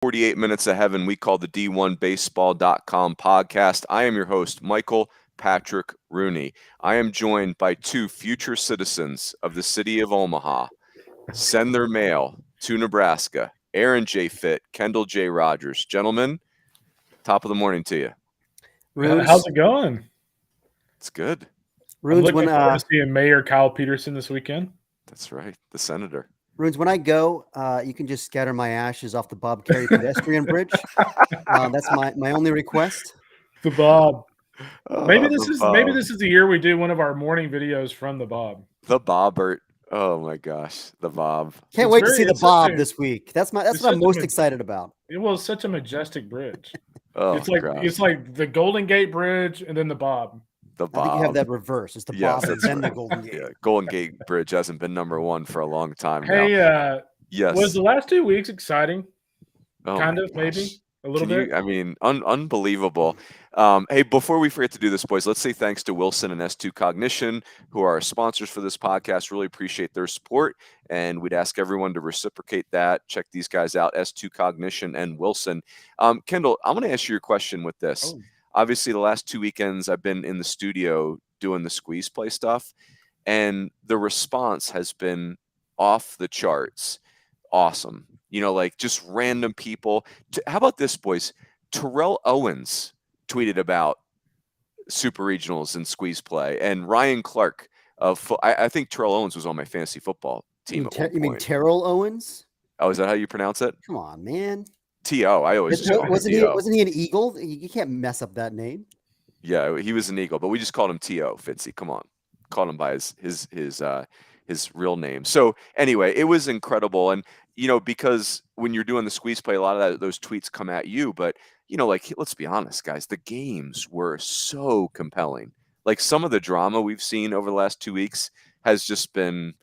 48 Minutes of Heaven, we call the D1Baseball.com podcast. I am your host, Michael Patrick Rooney. I am joined by two future citizens of the city of Omaha. Send their mail to Nebraska. Aaron J. Fitt, Kendall J. Rogers. Gentlemen, top of the morning to you. How's it going? It's good. I'm looking forward to seeing Mayor Kyle Peterson this weekend. That's right, the senator. Runes, when I go, you can just scatter my ashes off the Bob Carey pedestrian bridge. That's my only request. The Bob. Maybe this is the year we do one of our morning videos from the Bob. The Bobbert. Oh my gosh, the Bob. Can't wait to see the Bob this week. That's what I'm most excited about. It was such a majestic bridge. It's like the Golden Gate Bridge and then the Bob. I think you have that reverse. It's the Bob and then the Golden Gate. Yeah, Golden Gate Bridge hasn't been number one for a long time now. Hey, yes. Was the last 2 weeks exciting? Oh kind of, maybe a little bit. Unbelievable. Hey, before we forget to do this, boys, let's say thanks to Wilson and S2 Cognition, who are our sponsors for this podcast. Really appreciate their support, and we'd ask everyone to reciprocate that. Check these guys out, S2 Cognition and Wilson. Kendall, I'm going to ask you a question with this. Oh. Obviously, the last 2 weekends I've been in the studio doing the squeeze play stuff, and the response has been off the charts. Awesome. Like just random people. How about this, boys? Terrell Owens tweeted about super regionals and squeeze play, and Ryan Clark of I think Terrell Owens was on my fantasy football team. You mean Terrell Owens? Oh, is that how you pronounce it? Come on, man. T.O. I always just wasn't he an Eagle? You can't mess up that name. Yeah, he was an Eagle, but we just called him T.O. Fitzy. Come on, called him by his real name. So anyway, it was incredible, and because when you're doing the squeeze play, a lot of those tweets come at you, but like, let's be honest, guys, the games were so compelling. Like, some of the drama we've seen over the last 2 weeks has just been,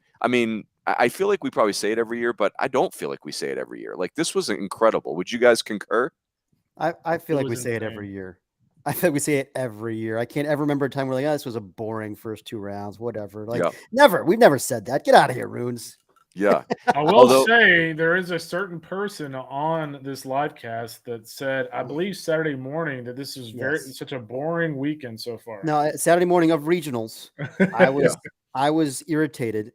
I feel like we probably say it every year, but I don't feel like we say it every year. Like, this was incredible. Would you guys concur? I feel like we say it every year. I think we say it every year. I can't ever remember a time where this was a boring first 2 rounds, whatever. Never. We've never said that. Get out of here, Runes. Yeah. I will say there is a certain person on this live cast that said, I believe Saturday morning, that this is such a boring weekend so far. No, Saturday morning of regionals, I was irritated.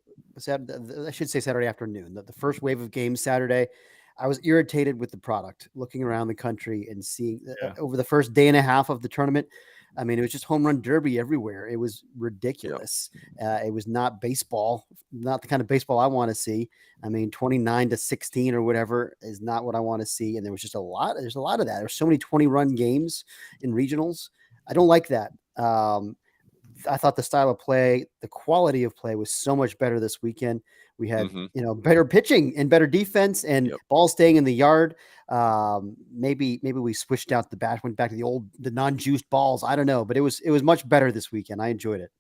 I should say Saturday afternoon. The first wave of games Saturday, I was irritated with the product, looking around the country and seeing over the first day and a half of the tournament. It was just home run derby everywhere. It was ridiculous. It was not baseball, not the kind of baseball I want to see. 29-16 or whatever is not what I want to see. And there was just there's a lot of that. There's so many 20-run games in regionals. I don't like that. I thought the style of play, the quality of play was so much better this weekend. We had, better pitching and better defense and ball staying in the yard. Maybe we switched out the bat, went back to the non-juiced balls. I don't know, but it was much better this weekend. I enjoyed it.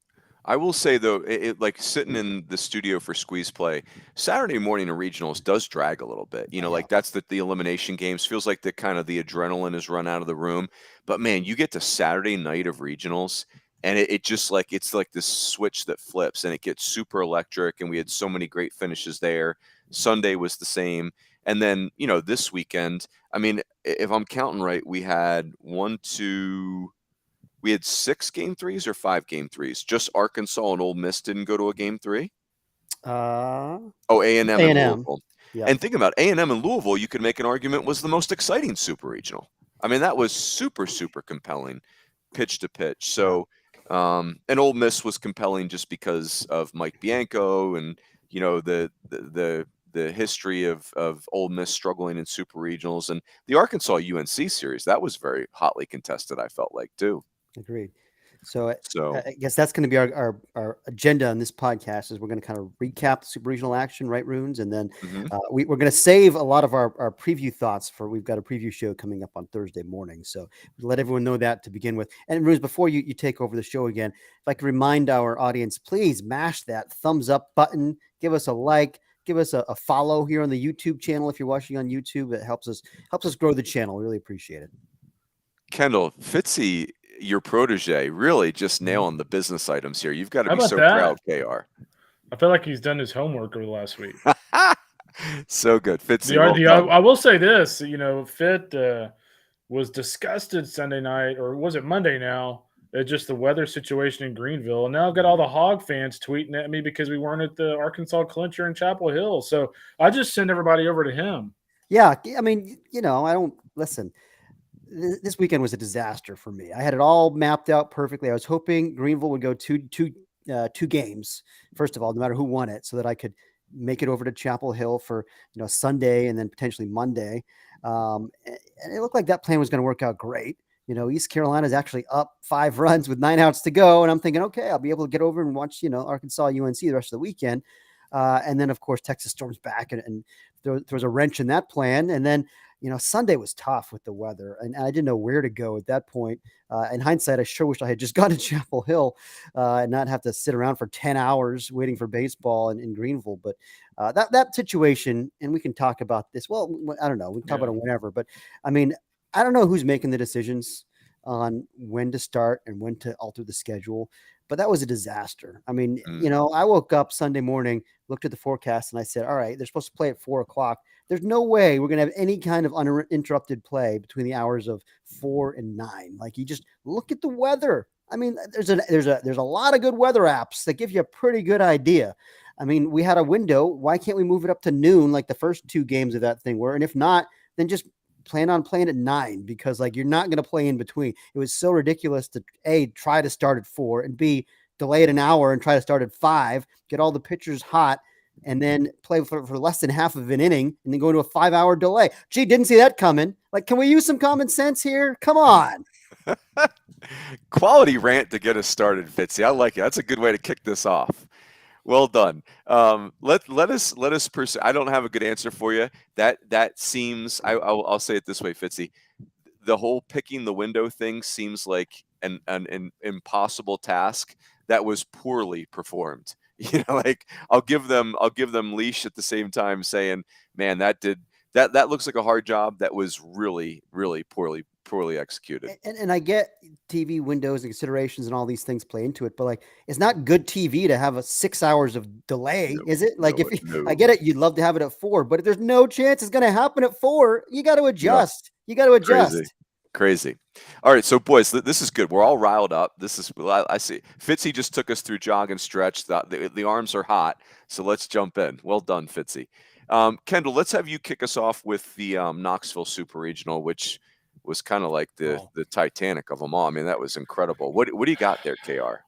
I will say though, it like sitting in the studio for squeeze play, Saturday morning in regionals does drag a little bit. Like that's the elimination games. Feels like the adrenaline is run out of the room. But man, you get to Saturday night of regionals, and it just it's like this switch that flips, and it gets super electric. And we had so many great finishes there. Sunday was the same. And then, this weekend, if I'm counting right, we had 6 game threes or 5 game threes. Just Arkansas and Ole Miss didn't go to a game 3. A&M and Louisville. Yeah. And think about A&M and Louisville, you could make an argument was the most exciting super regional. That was super, super compelling pitch to pitch. So, and Ole Miss was compelling just because of Mike Bianco and, the history of Ole Miss struggling in super regionals, and the Arkansas UNC series, that was very hotly contested, I felt like, too. Agreed. So I guess that's going to be our agenda on this podcast, is we're going to kind of recap the super regional action, right, Runes? And then we're going to save a lot of our preview thoughts we've got a preview show coming up on Thursday morning. So let everyone know that to begin with. And Runes, before you take over the show again, if I could remind our audience, please mash that thumbs up button, give us a like, give us a follow here on the YouTube channel. If you're watching on YouTube, it helps us grow the channel. We really appreciate it. Kendall, Fitzy, your protege, really just nailing the business items here. You've got to be so proud, KR. I feel like he's done his homework over the last week. So good. Fitzy, I will say this, Fitt was disgusted Sunday night, or was it Monday now, at just the weather situation in Greenville. And now I've got all the Hog fans tweeting at me because we weren't at the Arkansas Clincher in Chapel Hill. So I just send everybody over to him. Yeah. I mean, I don't listen. This weekend was a disaster for me. I had it all mapped out perfectly. I was hoping Greenville would go two games, first of all, no matter who won it, so that I could make it over to Chapel Hill for Sunday and then potentially Monday. And it looked like that plan was going to work out great. East Carolina is actually up 5 runs with 9 outs to go, and I'm thinking, okay, I'll be able to get over and watch Arkansas UNC the rest of the weekend. And then of course Texas storms back and throws a wrench in that plan. And then Sunday was tough with the weather, and I didn't know where to go at that point. In hindsight, I sure wish I had just gone to Chapel Hill and not have to sit around for 10 hours waiting for baseball in Greenville. But that situation, and we can talk about this. Well, I don't know. We can talk about it whenever. But I mean, I don't know who's making the decisions on when to start and when to alter the schedule. But that was a disaster. I mean, I woke up Sunday morning, looked at the forecast, and I said, all right, they're supposed to play at 4:00. There's no way we're going to have any kind of uninterrupted play between the hours of 4 and 9. Like, you just look at the weather. I mean, there's a lot of good weather apps that give you a pretty good idea. I mean, we had a window. Why can't we move it up to noon like the first 2 games of that thing were? And if not, then just plan on playing at 9, because you're not going to play in between. It was so ridiculous to A, try to start at 4, and B, delay it an hour and try to start at 5, get all the pitchers hot, and then play for less than half of an inning and then go into a 5-hour delay. Gee, didn't see that coming. Like, can we use some common sense here? Come on. Quality rant to get us started, Fitzy. I like it. That's a good way to kick this off. Well done. Let us pursue. I don't have a good answer for you. That seems. I'll say it this way, Fitzy. The whole picking the window thing seems like an impossible task that was poorly performed. Like, I'll give them leash at the same time, saying, man, that looks like a hard job that was really, really poorly executed. And I get TV windows and considerations and all these things play into it, but it's not good TV to have a 6 hours of delay, is it? I get it, you'd love to have it at 4, but if there's no chance it's going to happen at 4, you got to adjust. You got to adjust. Crazy. All right, so boys, this is good. We're all riled up. I see. Fitzy just took us through jog and stretch. The arms are hot, so let's jump in. Well done, Fitzy. Kendall, let's have you kick us off with the Knoxville Super Regional, which was kind of like the Titanic of them all. I mean, that was incredible. What do you got there, KR?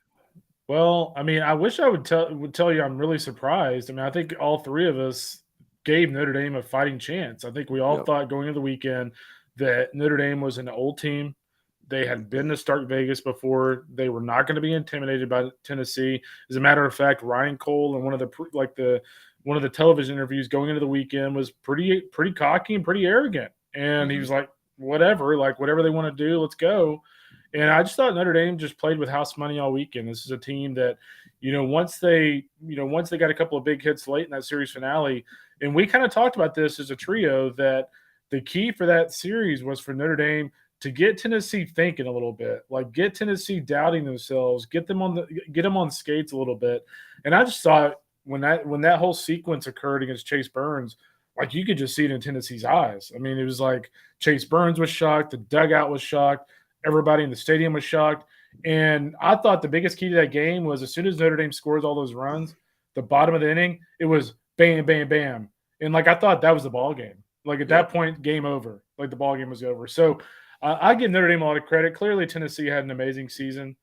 Well, I mean, I wish I would tell you I'm really surprised. I mean, I think all 3 of us gave Notre Dame a fighting chance. I think we all thought going into the weekend that Notre Dame was an old team. They had been to Stark Vegas before. They were not going to be intimidated by Tennessee. As a matter of fact, Ryan Cole, in one of the television interviews going into the weekend, was pretty cocky and pretty arrogant. And he was like, whatever they want to do, let's go. And I just thought Notre Dame just played with house money all weekend. This is a team that, once they got a couple of big hits late in that series finale, and we kind of talked about this as a trio, that the key for that series was for Notre Dame to get Tennessee thinking a little bit, get Tennessee doubting themselves, get them on the skates a little bit. And I just thought when that whole sequence occurred against Chase Burns, you could just see it in Tennessee's eyes. I mean, it was like Chase Burns was shocked, the dugout was shocked, everybody in the stadium was shocked. And I thought the biggest key to that game was, as soon as Notre Dame scores all those runs, the bottom of the inning, it was bam, bam, bam. And I thought that was the ball game. At that point, game over. The ball game was over. So I give Notre Dame a lot of credit. Clearly, Tennessee had an amazing season,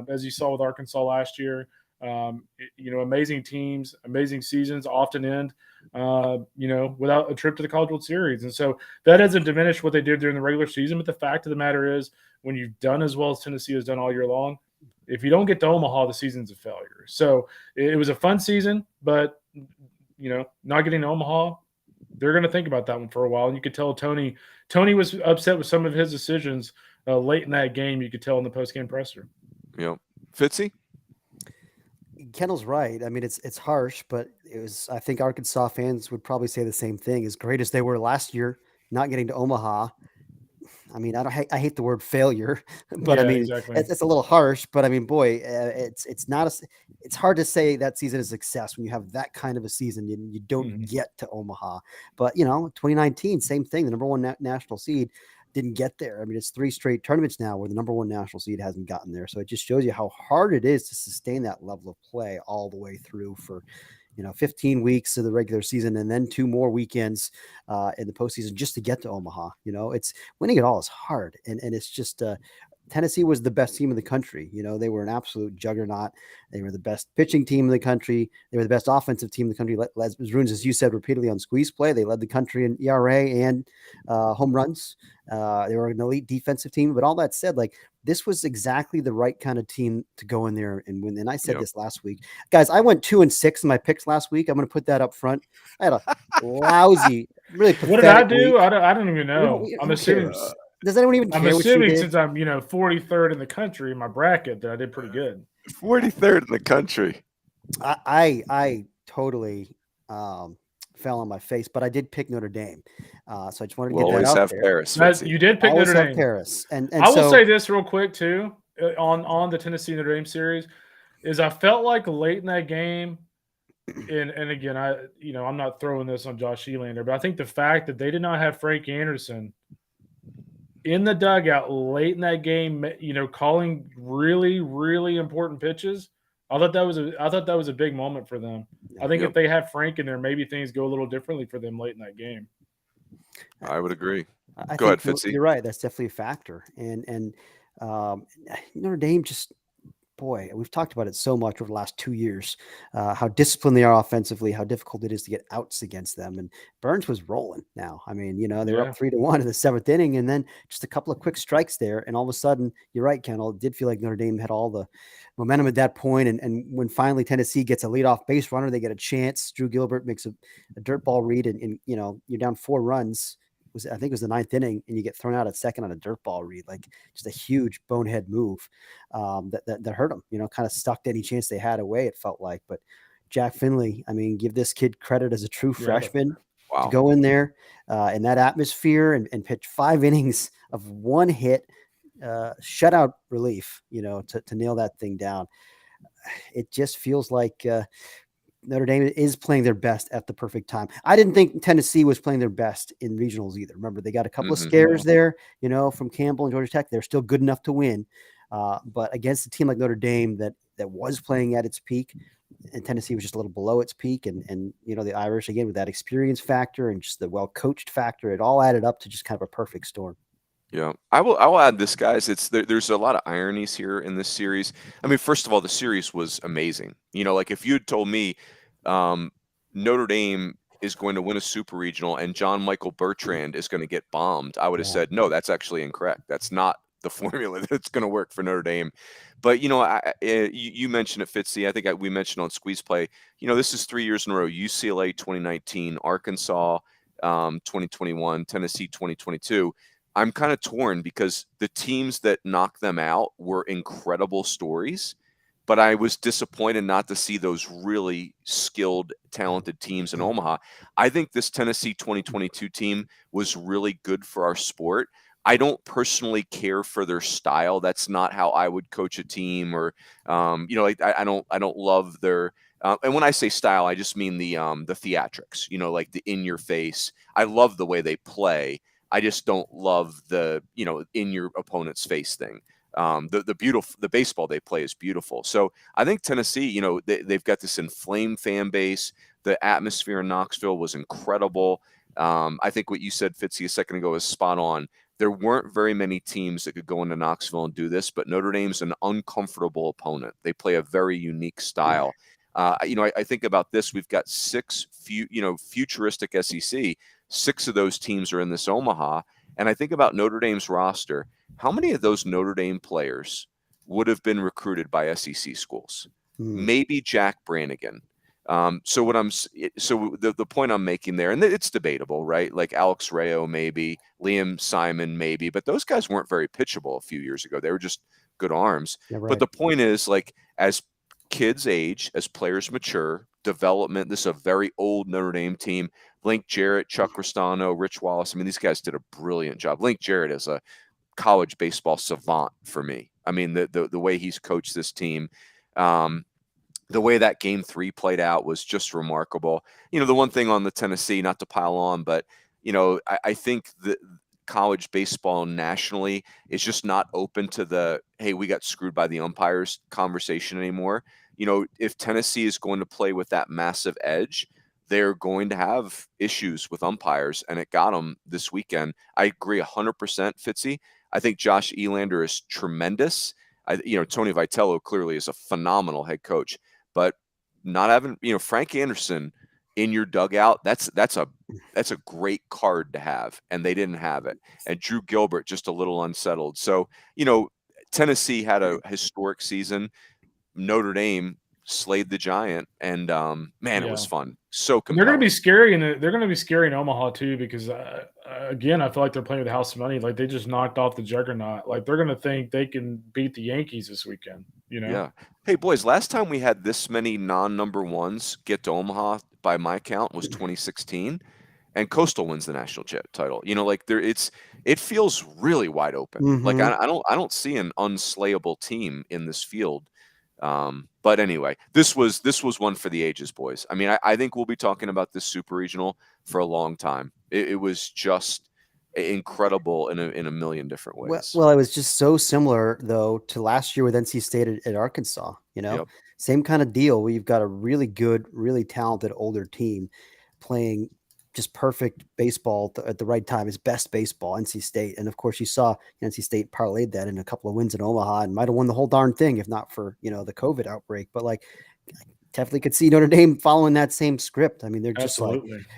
as you saw with Arkansas last year. Amazing teams, amazing seasons often end, without a trip to the College World Series. And so that doesn't diminish what they did during the regular season. But the fact of the matter is, when you've done as well as Tennessee has done all year long, if you don't get to Omaha, the season's a failure. So it was a fun season, but, not getting to Omaha, they're going to think about that one for a while. And you could tell Tony was upset with some of his decisions late in that game. You could tell in the post-game presser. Fitzy? Kendall's right. I mean, it's harsh, but I think Arkansas fans would probably say the same thing. As great as they were last year, not getting to Omaha, I mean, I hate the word failure, but Yeah, I mean, exactly. it's a little harsh. But I mean, boy, it's not it's hard to say that season is a success when you have that kind of a season and you don't Mhm. get to Omaha. But 2019, same thing. The number one national seed didn't get there. I mean, it's 3 straight tournaments now where the number one national seed hasn't gotten there. So it just shows you how hard it is to sustain that level of play all the way through for 15 weeks of the regular season and then 2 more weekends in the postseason just to get to Omaha. It's winning it all is hard. And it's just, Tennessee was the best team in the country. They were an absolute juggernaut. They were the best pitching team in the country. They were the best offensive team in the country. As you said repeatedly on squeeze play, they led the country in ERA and home runs. They were an elite defensive team. But all that said, like, this was exactly the right kind of team to go in there and win. And I said this last week, guys. I went 2-6 in my picks last week. I'm going to put that up front. I had a lousy, really pathetic. What did I do? Week. I don't even know. I'm assuming. Does anyone even care? I'm assuming what you did? since I'm 43rd in the country in my bracket that I did pretty good. 43rd in the country. I totally fell on my face, but I did pick Notre Dame. So I just wanted to get that out there. Paris. You did pick Notre Dame. Paris, and I will say this real quick too on the Tennessee Notre Dame series is I felt like late in that game, and again I'm not throwing this on Josh Elander, but I think the fact that they did not have Frank Anderson in the dugout late in that game, calling really, really important pitches. I thought that was a big moment for them. I think if they have Frank in there, maybe things go a little differently for them late in that game. I would agree. Go ahead, Fitzy. You're right. That's definitely a factor. And Notre Dame just, boy, we've talked about it so much over the last 2 years, how disciplined they are offensively, how difficult it is to get outs against them. And Burns was rolling now. I mean, they were up 3-1 in the 7th inning, and then just a couple of quick strikes there. And all of a sudden, you're right, Kendall, it did feel like Notre Dame had all the momentum at that point. And when finally Tennessee gets a leadoff base runner, they get a chance. Drew Gilbert makes a dirt ball read, and you're down 4 runs. I think it was the 9th inning, and you get thrown out at second on a dirt ball read, like just a huge bonehead move that hurt them, kind of stuck any chance they had away, it felt like. But Jack Finley, I mean, give this kid credit as a true freshman to go in there in that atmosphere and pitch 5 innings of 1 hit, shutout relief, to nail that thing down. It just feels like Notre Dame is playing their best at the perfect time. I didn't think Tennessee was playing their best in regionals either. Remember, they got a couple of scares there, from Campbell and Georgia Tech. They're still good enough to win. But against a team like Notre Dame that was playing at its peak, and Tennessee was just a little below its peak, and the Irish, again, with that experience factor and just the well-coached factor, it all added up to just kind of a perfect storm. Yeah, I will add this, guys. There's a lot of ironies here in this series. I mean, first of all, the series was amazing. Like if you had told me Notre Dame is going to win a super regional and John Michael Bertrand is going to get bombed, I would have said, no, that's actually incorrect. That's not the formula that's going to work for Notre Dame. But you mentioned it, Fitzy. I think we mentioned on Squeeze Play. This is 3 years in a row: UCLA 2019, Arkansas 2021, Tennessee 2022. I'm kind of torn because the teams that knocked them out were incredible stories, but I was disappointed not to see those really skilled, talented teams in Omaha. I think this Tennessee 2022 team was really good for our sport. I don't personally care for their style. That's not how I would coach a team, or I don't love their. And when I say style, I just mean the theatrics. Like the in your face. I love the way they play. I just don't love the, in your opponent's face thing. The baseball they play is beautiful. So I think Tennessee, they've got this inflamed fan base. The atmosphere in Knoxville was incredible. I think what you said, Fitzy, a second ago is spot on. There weren't very many teams that could go into Knoxville and do this, but Notre Dame's an uncomfortable opponent. They play a very unique style. I think about this. We've got 6 futuristic SEC. 6 of those teams are in this Omaha. And I think about Notre Dame's roster. How many of those Notre Dame players would have been recruited by SEC schools? Maybe Jack Brannigan. So the point I'm making there, and it's debatable, right? Like Alex Rayo, maybe Liam Simon, maybe, but those guys weren't very pitchable a few years ago. They were just good arms. Yeah, right. But the point is, like, as kids age, as players mature, development, this is a very old Notre Dame team. Link Jarrett, Chuck Ristano, Rich Wallace. I mean, these guys did a brilliant job. Link Jarrett is a college baseball savant for me. I mean, the way he's coached this team, the way that game 3 played out was just remarkable. The one thing on the Tennessee, not to pile on, but I think the college baseball nationally is just not open to the, hey, we got screwed by the umpires conversation anymore. If Tennessee is going to play with that massive edge, they're going to have issues with umpires, and it got them this weekend. I agree 100%, Fitzy. I think Josh Elander is tremendous. Tony Vitello clearly is a phenomenal head coach, but not having, Frank Anderson in your dugout, that's a great card to have, and they didn't have it. And Drew Gilbert just a little unsettled. So, Tennessee had a historic season. Notre Dame slayed the giant, and it was fun. So compelling. They're going to be scary, and they're going to be scary in Omaha too, because again, I feel like they're playing with the house money. Like, they just knocked off the juggernaut. Like, they're going to think they can beat the Yankees this weekend. Yeah. Hey boys, last time we had this many non-number ones get to Omaha by my count was 2016, and Coastal wins the national title. It feels really wide open. Mm-hmm. Like I don't see an unslayable team in this field. But anyway, this was one for the ages, boys. I mean, I think we'll be talking about this super regional for a long time. It was just incredible in a million different ways. Well, it was just so similar though to last year with NC State at Arkansas. Yep. Same kind of deal. We've got a really good, really talented older team playing just perfect baseball at the right time. It's best baseball, NC State. And of course, you saw NC State parlayed that in a couple of wins in Omaha and might have won the whole darn thing if not for, the COVID outbreak. But definitely could see Notre Dame following that same script. I mean, they're just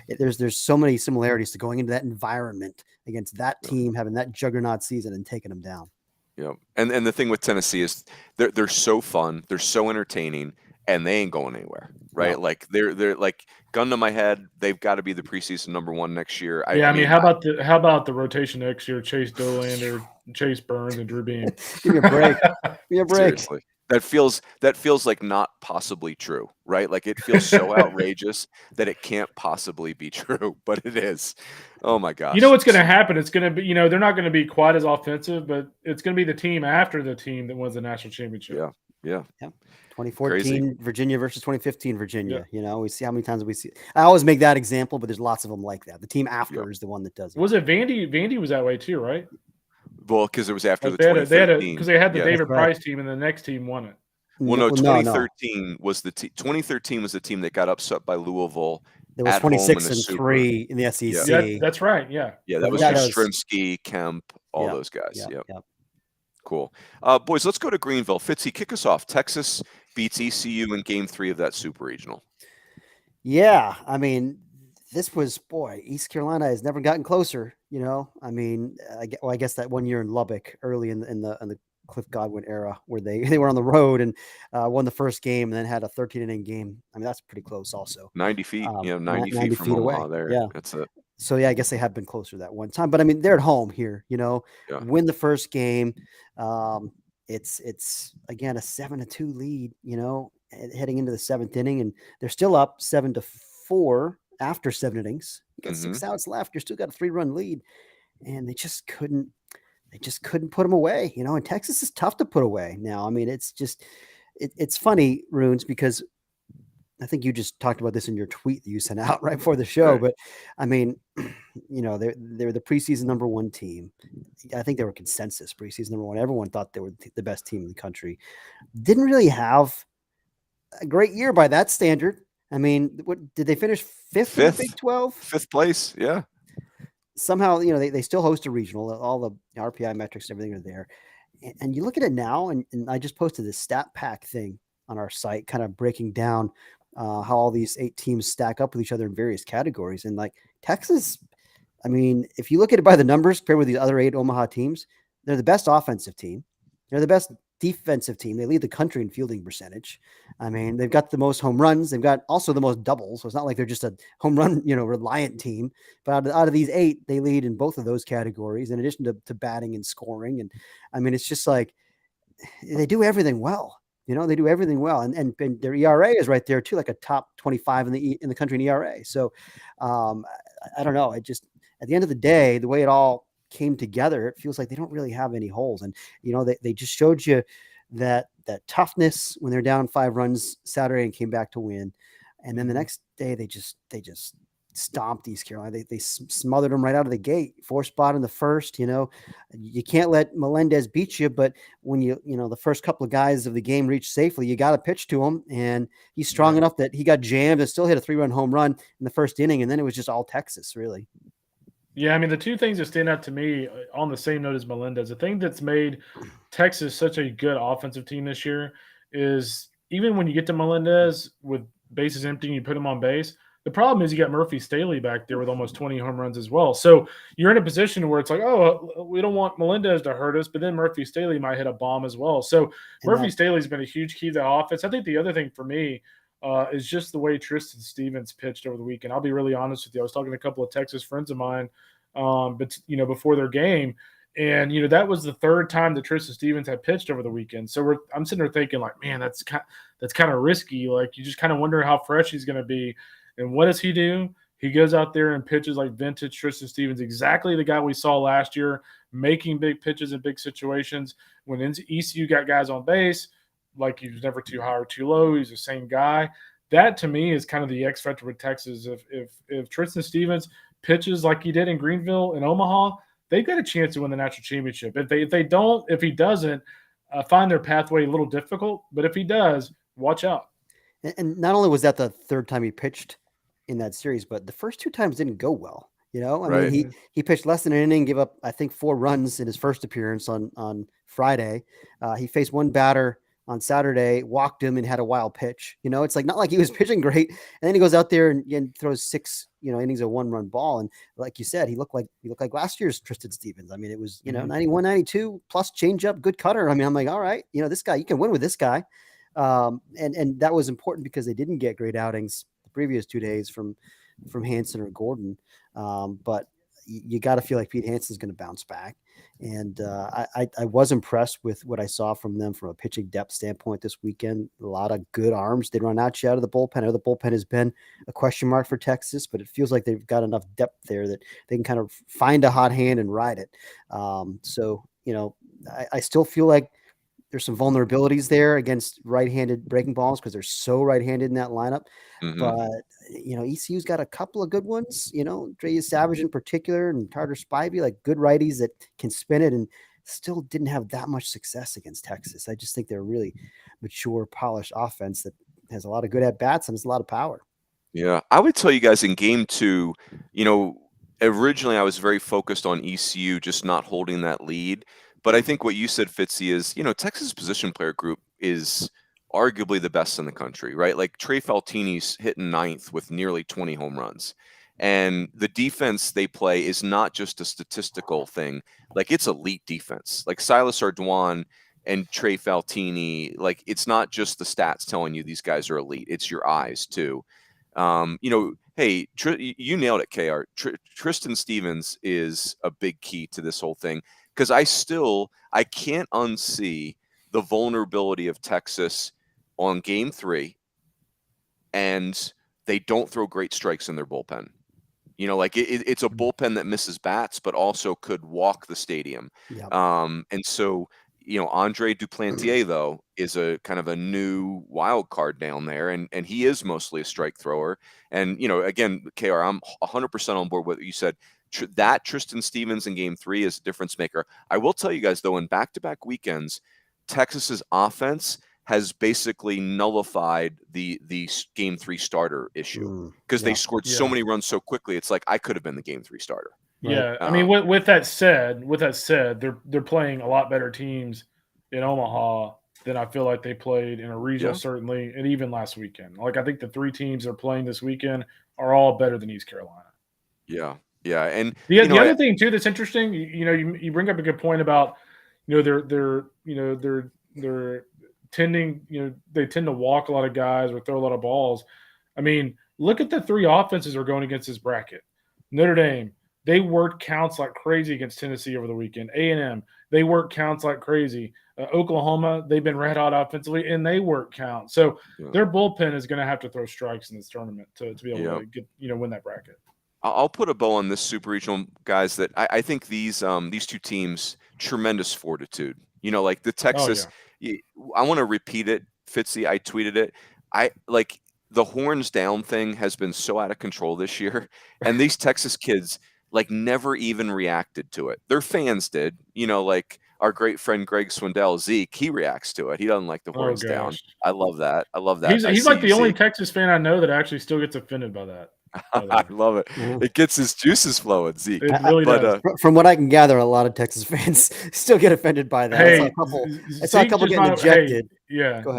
there's so many similarities to going into that environment against that team, having that juggernaut season and taking them down. Yeah. And the thing with Tennessee is they're so fun, they're so entertaining, and they ain't going anywhere, right? No. Like they're like, gun to my head, they've got to be the preseason number 1 next year. I mean, how about the rotation next year? Chase Dolander, Chase Burns, and Drew Beam. Give me a break. Give me a break. Seriously. That feels like not possibly true, right? Like, it feels so outrageous that it can't possibly be true, but it is. Oh my gosh. You know what's going to happen? It's going to be, they're not going to be quite as offensive, but it's going to be the team after the team that wins the national championship. Yeah. 2014 Crazy. Virginia versus 2015 Virginia. We see how many times we see. I always make that example, but there's lots of them like that. The team after is the one that does it. Was it Vandy? Vandy was that way too, right? Well, because it was after the 2013. Because they had the David Price team, and the next team won it. Well, no, 2013 was the 2013 was the team that got upset by Louisville. It was 26-3 in the SEC. Yeah, that's right. Yeah, that was Yastrzemski, Kemp, all those guys. Yep. Cool. Boys, let's go to Greenville. Fitzy, kick us off. Texas beats ECU in Game 3 of that Super Regional. Yeah, I mean, this was, East Carolina has never gotten closer. I mean, I guess that one year in Lubbock, early in the Cliff Godwin era, where they were on the road and won the first game and then had a 13-inning game. I mean, that's pretty close also. 90 feet, 90 feet from Omaha away. There. Yeah. That's it. So, I guess they have been closer that one time. But, I mean, they're at home here, win the first game. It's again, a 7-2 lead, heading into the 7th inning. And they're still up 7-4 after 7 innings. You got 6 outs left. You're still got a 3-run lead. And they just couldn't put them away, and Texas is tough to put away now. I mean, it's just, it's funny, Runes, because I think you just talked about this in your tweet that you sent out right before the show, but I mean, they're the preseason number 1 team. I think they were consensus preseason number 1. Everyone thought they were the best team in the country. Didn't really have a great year by that standard. I mean, what did they finish 5th in the Big 12? 5th place. Yeah. Somehow, they still host a regional. All the RPI metrics and everything are there. And you look at it now, and I just posted this stat pack thing on our site, kind of breaking down how all these 8 teams stack up with each other in various categories. And Texas, I mean, if you look at it by the numbers compared with the other 8 Omaha teams, they're the best offensive team. They're the best defensive team. They lead the country in fielding percentage. I mean, they've got the most home runs. They've got also the most doubles. So it's not like they're just a home run, reliant team. But out of these 8, they lead in both of those categories, in addition to batting and scoring. And I mean, it's just like they do everything well. They do everything well, and their ERA is right there too, like a top 25 in the country in ERA. So I don't know. It just, at the end of the day, the way it all came together, it feels like they don't really have any holes. And they just showed you that toughness when they're down 5 runs Saturday and came back to win. And then the next day they just stomped East Carolina. They smothered them right out of the gate. 4 spot in the first. You can't let Melendez beat you, but when the first couple of guys of the game reach safely, you got to pitch to him, and he's strong enough that he got jammed and still hit a 3-run home run in the first inning, and then it was just all Texas, really. Yeah, I mean, the two things that stand out to me on the same note as Melendez, the thing that's made Texas such a good offensive team this year is even when you get to Melendez with bases empty and you put him on base, the problem is you got Murphy Staley back there with almost 20 home runs as well. So you're in a position where it's like, oh, we don't want Melendez to hurt us, but then Murphy Staley might hit a bomb as well. So Murphy Staley's been a huge key to the offense. I think the other thing for me is just the way Tristan Stevens pitched over the weekend. I'll be really honest with you. I was talking to a couple of Texas friends of mine, but before their game, and that was the 3rd time that Tristan Stevens had pitched over the weekend. So I'm sitting there thinking, like, man, that's kind of risky. Like, you just kind of wonder how fresh he's going to be. And what does he do? He goes out there and pitches like vintage Tristan Stevens, exactly the guy we saw last year, making big pitches in big situations. When ECU got guys on base, like, he was never too high or too low. He's the same guy. That, to me, is kind of the X factor with Texas. If Tristan Stevens pitches like he did in Greenville and Omaha, they've got a chance to win the national championship. If he doesn't, find their pathway a little difficult. But if he does, watch out. And not only was that the 3rd time he pitched in that series, but the first 2 times didn't go well. I mean, he pitched less than an inning, gave up, I think, 4 runs in his first appearance on Friday. He faced one batter on Saturday, walked him, and had a wild pitch. It's like, not like he was pitching great. And then he goes out there and throws 6, innings of 1-run ball. And like you said, he looked like last year's Tristan Stevens. I mean, it was, 91, 92 plus changeup, good cutter. I mean, I'm like, all right, this guy, you can win with this guy. And that was important because they didn't get great outings the previous 2 days from Hansen or Gordon. But you got to feel like Pete Hansen's going to bounce back. And I was impressed with what I saw from them from a pitching depth standpoint this weekend. A lot of good arms. They run out of the bullpen. I know the bullpen has been a question mark for Texas, but it feels like they've got enough depth there that they can kind of find a hot hand and ride it. So I still feel like there's some vulnerabilities there against right-handed breaking balls because they're so right-handed in that lineup. Mm-hmm. But, ECU's got a couple of good ones, Dreya Savage in particular and Carter Spivey, like good righties that can spin it, and still didn't have that much success against Texas. I just think they're a really mature, polished offense that has a lot of good at-bats and has a lot of power. Yeah. I would tell you guys in game 2, originally I was very focused on ECU just not holding that lead. But I think what you said, Fitzy, is, Texas position player group is arguably the best in the country, right? Like Trey Faltini's hitting 9th with nearly 20 home runs. And the defense they play is not just a statistical thing. Like, it's elite defense. Like Silas Ardoin and Trey Faltini, like, it's not just the stats telling you these guys are elite. It's your eyes, too. Hey, you nailed it, KR. Tristan Stevens is a big key to this whole thing. Because I can't unsee the vulnerability of Texas on game 3, and they don't throw great strikes in their bullpen. It's a bullpen that misses bats, but also could walk the stadium. Yep. And so, Andre Duplantier, though, is a kind of a new wild card down there, and he is mostly a strike thrower. And, again, KR, I'm 100% on board with what you said. That Tristan Stevens in game 3 is a difference maker. I will tell you guys, though, in back-to-back weekends, Texas's offense has basically nullified the game 3 starter issue because they scored so many runs so quickly. It's like I could have been the game 3 starter. Right? Yeah, I mean, with that said, they're playing a lot better teams in Omaha than I feel like they played in a regional, certainly, and even last weekend. Like, I think the 3 teams they're playing this weekend are all better than East Carolina. Yeah. Yeah, and the other thing too that's interesting, you bring up a good point about, they're tending, they tend to walk a lot of guys or throw a lot of balls. I mean, look at the 3 offenses are going against this bracket: Notre Dame, they worked counts like crazy against Tennessee over the weekend. A&M, they worked counts like crazy. Oklahoma, they've been red hot offensively, and they work counts. So their bullpen is going to have to throw strikes in this tournament to be able to get win that bracket. I'll put a bow on this super regional, guys. That I think these two teams, tremendous fortitude. Like the Texas. I want to repeat it, Fitzy. I tweeted it. I like the horns down thing has been so out of control this year, and these Texas kids like never even reacted to it. Their fans did. Like our great friend Greg Swindell, Zeke, he reacts to it. He doesn't like the horns down. I love that. He's like the only Texas fan I know that actually still gets offended by that. I love it. It gets his juices flowing, Zeke. It really does. From what I can gather, a lot of Texas fans still get offended by that. Hey, I saw a couple getting ejected.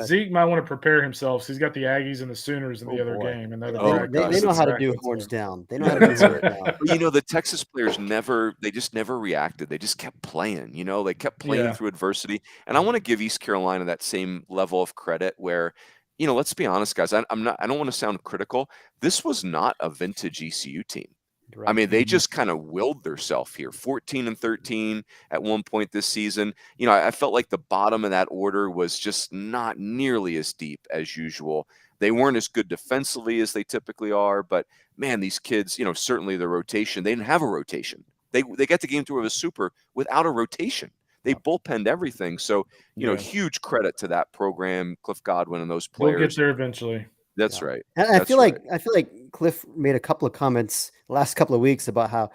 Zeke might want to prepare himself. He's got the Aggies and the Sooners in the other game, and they know how to do horns down. They know how to do horns down. The Texas players just never reacted. They just kept playing. They kept playing through adversity, and I want to give East Carolina that same level of credit where. Let's be honest, guys. I don't want to sound critical. This was not a vintage ECU team. Right. I mean, they just kind of willed themselves here. 14-13 at one point this season. I felt like the bottom of that order was just not nearly as deep as usual. They weren't as good defensively as they typically are, but man, these kids, certainly the rotation. They didn't have a rotation. They got the game through with a super without a rotation. They bullpenned everything. So, huge credit to that program, Cliff Godwin and those players. We'll get there eventually. That's right. And I feel like Cliff made a couple of comments the last couple of weeks about how,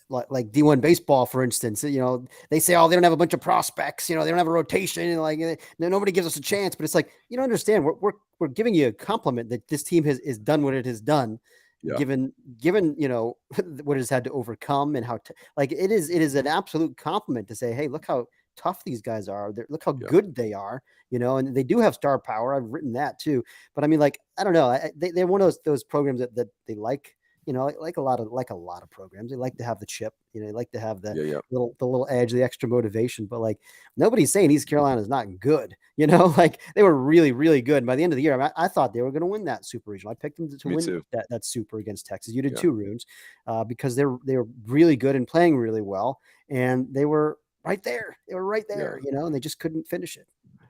like D1Baseball, for instance, they say, they don't have a bunch of prospects, they don't have a rotation, and like nobody gives us a chance. But it's like, you don't understand. We're giving you a compliment that this team has done what it has done. Yeah. Given what it has had to overcome and how it is an absolute compliment to say, hey, look how tough these guys are. Look how good they are, and they do have star power. I've written that too. But I mean, I don't know. They're one of those programs that they like. Like a lot of programs, they like to have the chip. They like to have the little edge, the extra motivation. But nobody's saying East Carolina is not good. They were really, really good. And by the end of the year, I thought they were going to win that super regional. I picked them to win that super against Texas. You did too, Runes, because they were really good and playing really well, and they were right there. They were right there, and they just couldn't finish it.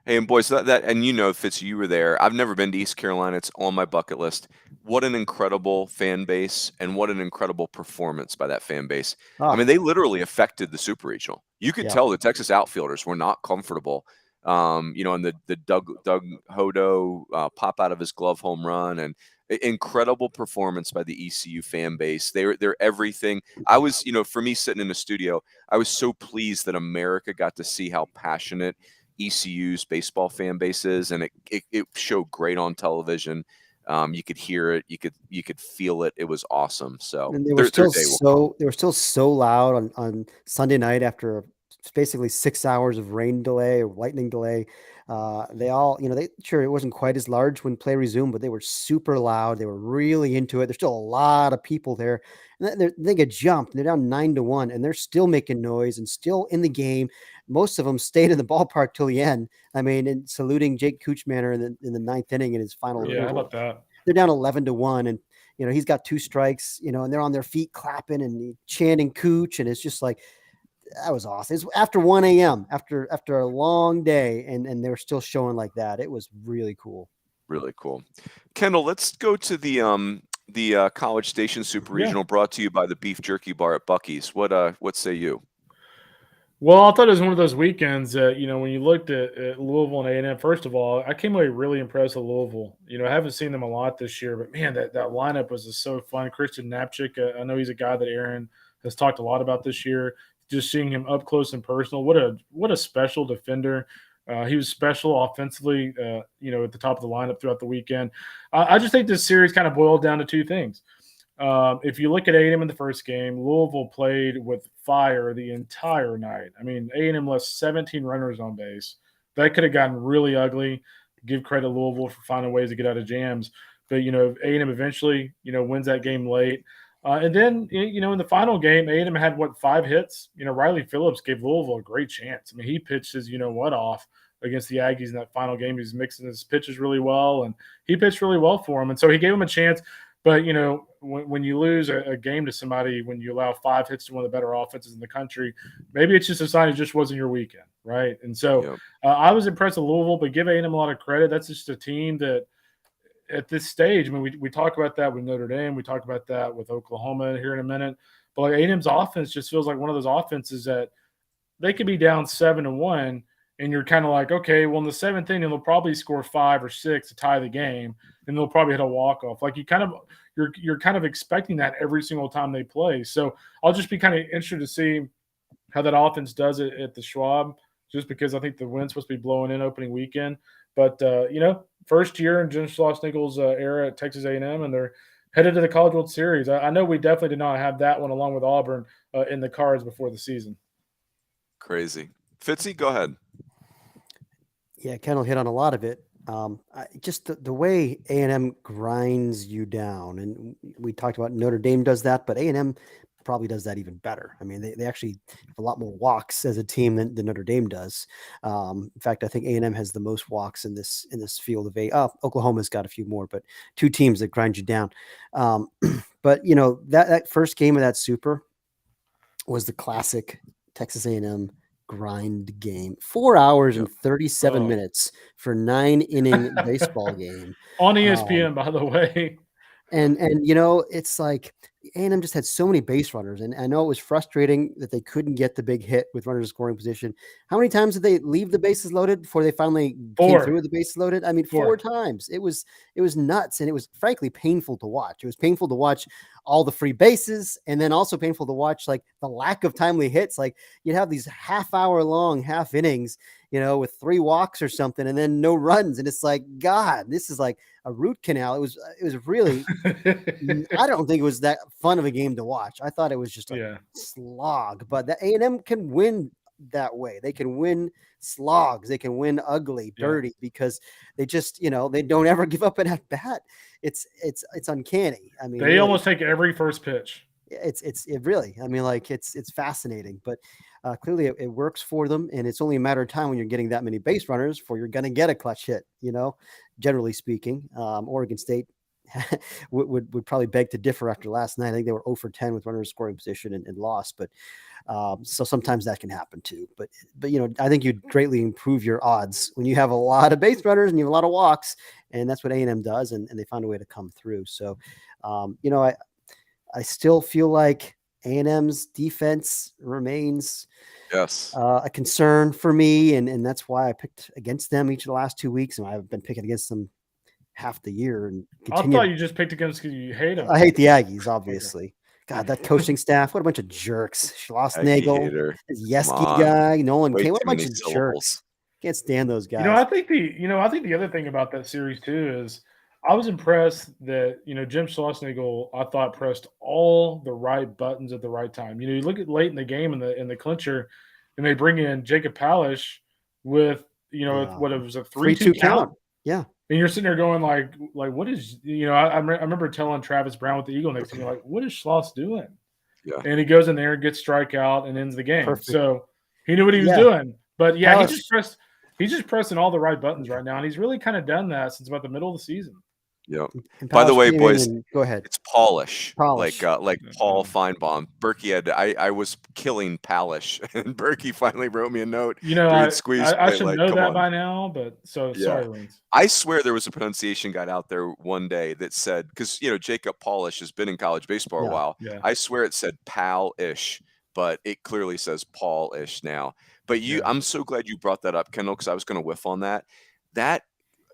Hey, and boys, and Fitz, you were there. I've never been to East Carolina. It's on my bucket list. What an incredible fan base, and what an incredible performance by that fan base. I mean, they literally affected the Super Regional. You could tell the Texas outfielders were not comfortable. And the Doug Hodo pop out of his glove home run, and incredible performance by the ECU fan base. They're everything. I was, for me sitting in the studio, I was so pleased that America got to see how passionate ECU's baseball fan base is, and it showed great on television. You could hear it, you could feel it. It was awesome. So and they were still so loud on Sunday night after basically 6 hours of rain delay or lightning delay. They all, sure, it wasn't quite as large when play resumed, but they were super loud. They were really into it. There's still a lot of people there, and they get jumped. They're down 9-1, and they're still making noise and still in the game. Most of them stayed in the ballpark till the end. I mean, and saluting Jake Kuchmaner in the ninth inning in his final. Yeah, how about that? They're down 11-1, and he's got 2 strikes. And they're on their feet clapping and chanting Cooch, and it's just like. That was awesome. It's after 1 a.m. after a long day, and they were still showing like that. It was really cool. Really cool. Kendall, let's go to the College Station Super Regional, brought to you by the Beef Jerky Bar at Buc-ee's. What say you? Well, I thought it was one of those weekends that, when you looked at Louisville and A&M, first of all, I came away really impressed with Louisville. I haven't seen them a lot this year, but man, that lineup was just so fun. Christian Knapczyk, I know he's a guy that Aaron has talked a lot about this year. Just seeing him up close and personal, what a special defender. He was special offensively, at the top of the lineup throughout the weekend. I just think this series kind of boiled down to 2 things. If you look at A&M in the first game, Louisville played with fire the entire night. I mean, A&M left 17 runners on base. That could have gotten really ugly. Give credit to Louisville for finding ways to get out of jams. But, A&M eventually, wins that game late. And then, in the final game, A&M had, 5 hits? Riley Phillips gave Louisville a great chance. I mean, he pitched his, off against the Aggies in that final game. He's mixing his pitches really well, and he pitched really well for him. And so he gave him a chance. But, when you lose a game to somebody, when you allow 5 hits to one of the better offenses in the country, maybe it's just a sign it just wasn't your weekend, right? And so I was impressed with Louisville, but give A&M a lot of credit. That's just a team that at this stage, I mean, we talk about that with Notre Dame. We talk about that with Oklahoma here in a minute. But like A&M's offense just feels like one of those offenses that they could be down 7-1, and you're kind of like, okay, well, in the 7th inning, they'll probably score 5 or 6 to tie the game, and they'll probably hit a walk-off. Like you're kind of expecting that every single time they play. So I'll just be kind of interested to see how that offense does it at the Schwab, just because I think the wind's supposed to be blowing in opening weekend. But, first year in Jim Schlossnagel's era at Texas A&M, and they're headed to the College World Series. I know we definitely did not have that one along with Auburn in the cards before the season. Crazy. Fitzy, go ahead. Yeah, Kendall hit on a lot of it. Just the way A&M grinds you down, and we talked about Notre Dame does that, but A&M probably does that even better. I mean, they actually have a lot more walks as a team than Notre Dame does. In fact, I think A&M has the most walks in this field of Oklahoma's got a few more, but 2 teams that grind you down. But that first game of that Super was the classic Texas A&M grind game. 4 hours and 37 minutes for 9-inning baseball game on ESPN, by the way. And it's like A&M just had so many base runners, and I know it was frustrating that they couldn't get the big hit with runners in scoring position. How many times did they leave the bases loaded before they finally came through with the bases loaded? I mean, 4 times. It was nuts, and it was frankly painful to watch. It was painful to watch all the free bases, and then also painful to watch like the lack of timely hits. Like you'd have these half-hour long half innings, with 3 walks or something, and then no runs, and it's like, God, this is like a root canal. It was really. I don't think it was that fun of a game to watch. I thought it was just a slog. But the A&M can win that way. They can win slogs. They can win ugly, dirty, because they just, they don't ever give up an at bat. It's uncanny. I mean, they really, almost take every first pitch. It really, I mean, like it's fascinating, but clearly it works for them, and it's only a matter of time when you're getting that many base runners before you're going to get a clutch hit. Generally speaking, Oregon State would probably beg to differ after last night. I think they were 0 for 10 with runners scoring position and lost, but so sometimes that can happen too. But I think you'd greatly improve your odds when you have a lot of base runners and you have a lot of walks, and that's what A&M does, and they found a way to come through. So, I still feel like A&M's defense remains a concern for me, and that's why I picked against them each of the last 2 weeks, and I've been picking against them half the year. And I thought you just picked against because you hate them. I hate the Aggies, obviously. God, that coaching staff, what a bunch of jerks. Schlossnagel, Yeski guy, Nolan Kane, what a bunch of jerks. Can't stand those guys. I think the other thing about that series too is I was impressed that, Jim Schlossnagel, I thought, pressed all the right buttons at the right time. You look at late in the game in the clincher, and they bring in Jacob Palish with, what it was a 3-2 count. Yeah. And you're sitting there going like what is, I remember telling Travis Brown with the Eagle next to me, like, what is Schloss doing? Yeah. And he goes in there and gets strikeout and ends the game. Perfect. So he knew what he was doing. But he's just pressing all the right buttons right now. And he's really kind of done that since about the middle of the season. Yeah. By the way, boys, go ahead. It's Polish. Like Paul Feinbaum. Berkey I was killing Palish, and Berkey finally wrote me a note. I should know that by now, but sorry, Lance. I swear there was a pronunciation guide out there one day that said, because Jacob Polish has been in college baseball a while. Yeah. I swear it said Pal-ish, but it clearly says Paul-ish now. But I'm so glad you brought that up, Kendall, because I was going to whiff on that. That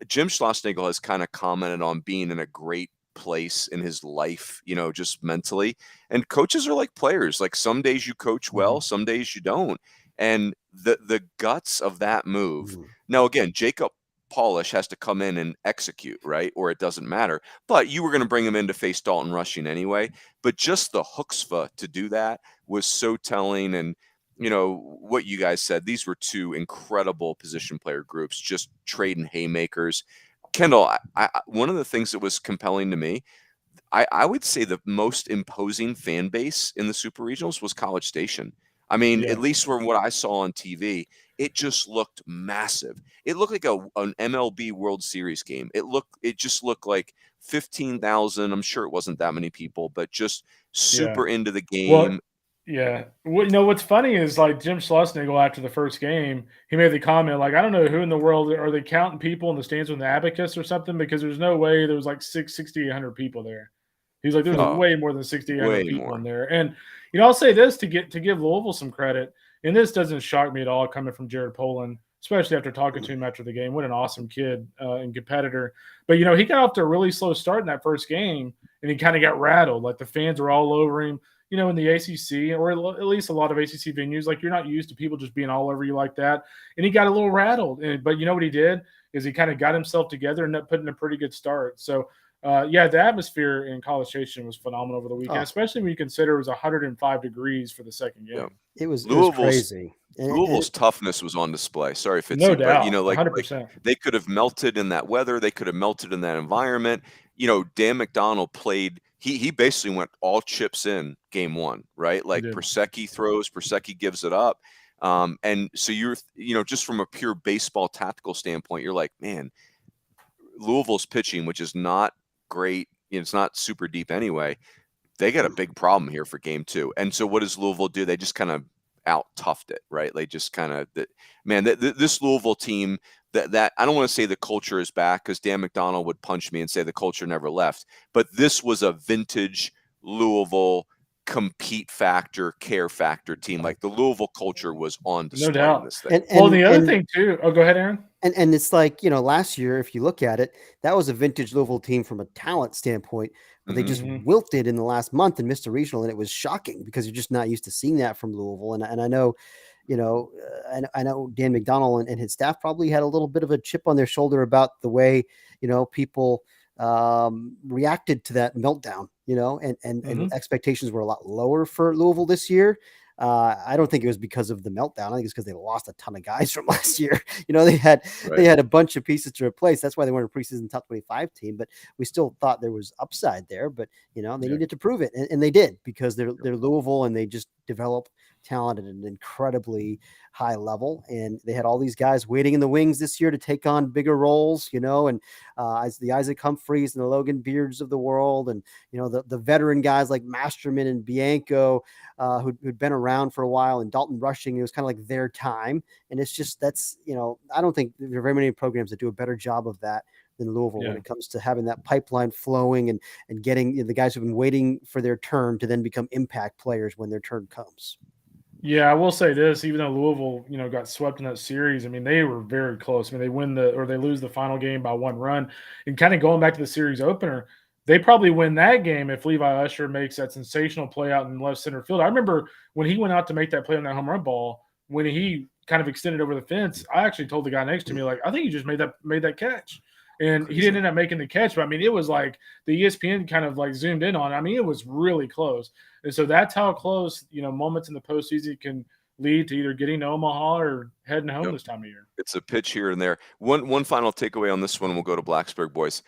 Jim Schlossnagel has kind of commented on being in a great place in his life, just mentally. And coaches are like players. Like some days you coach well, some days you don't. And the guts of that move. Now, again, Jacob Polish has to come in and execute, right? Or it doesn't matter. But you were going to bring him in to face Dalton Rushing anyway. But just the chutzpah to do that was so telling. And what you guys said, these were 2 incredible position player groups, just trading haymakers. Kendall, I one of the things that was compelling to me, I would say the most imposing fan base in the Super Regionals was College Station. I mean, Yeah. at least from what I saw on TV, it just looked massive. It looked like an MLB World Series game. It just looked like 15,000. I'm sure it wasn't that many people, but just super into the Well, game. yeah. Well, what's funny is like Jim Schlossnagle after the first game, he made the comment like, I don't know who in the world are they counting people in the stands with an abacus or something, because there's no way there was like 6,800 people there. He's like, there's Oh, way more than 6,800 way people more. in there. And I'll say this to give Louisville some credit, and this doesn't shock me at all coming from Jared Poland, especially after talking to him after the game. What an awesome kid and competitor. But he got off to a really slow start in that first game, and he kind of got rattled. Like the fans were all over him. In the ACC, or at least a lot of ACC venues, like you're not used to people just being all over you like that. And he got a little rattled. But what he did is he kind of got himself together and put in a pretty good start. So, the atmosphere in College Station was phenomenal over the weekend, especially when you consider it was 105 degrees for the second game. Yep. It was crazy. Louisville's toughness was on display. Sorry, Fitzy, No doubt, but 100%. They could have melted in that weather. They could have melted in that environment. Dan McDonnell played. He basically went all chips in game one, right? Like Persecki throws, Persecki gives it up. And so you're, just from a pure baseball tactical standpoint, you're like, man, Louisville's pitching, which is not great. It's not super deep anyway. They got a big problem here for game two. And so what does Louisville do? They just kind of out-toughed it, right? They just kind of, this Louisville team, that I don't want to say the culture is back, because Dan McDonnell would punch me and say the culture never left. But this was a vintage Louisville compete factor, care factor team. Like the Louisville culture was on display. No doubt. In this thing. And the other thing too. Oh, go ahead, Aaron. And it's like, last year, if you look at it, that was a vintage Louisville team from a talent standpoint, but they just wilted in the last month and missed a regional, and it was shocking because you're just not used to seeing that from Louisville. And I know, I know Dan McDonnell and his staff probably had a little bit of a chip on their shoulder about the way, people reacted to that meltdown, and expectations were a lot lower for Louisville this year. I don't think it was because of the meltdown. I think it's because they lost a ton of guys from last year. They had a bunch of pieces to replace. That's why they weren't a preseason top 25 team, but we still thought there was upside there, but they needed to prove it. And they did, because they're Louisville, and they just develop talent at an incredibly high level. And they had all these guys waiting in the wings this year to take on bigger roles, and as the Isaac Humphreys and the Logan Beards of the world, and, the veteran guys like Masterman and Bianco, who'd been around for a while, and Dalton Rushing, it was kind of like their time. And it's just, I don't think there are very many programs that do a better job of that than Louisville when it comes to having that pipeline flowing and getting the guys who've been waiting for their turn to then become impact players when their turn comes. Yeah, I will say this, even though Louisville, got swept in that series, I mean, they were very close. I mean, they win they lose the final game by one run. And kind of going back to the series opener, they probably win that game if Levi Usher makes that sensational play out in left center field. I remember when he went out to make that play on that home run ball, when he kind of extended over the fence, I actually told the guy next to me, like, I think he just made that catch. And he didn't end up making the catch, but I mean, it was like the ESPN kind of like zoomed in on it. I mean, it was really close. And so that's how close, moments in the postseason can lead to either getting to Omaha or heading home this time of year. It's a pitch here and there. One final takeaway on this one, and we'll go to Blacksburg, boys.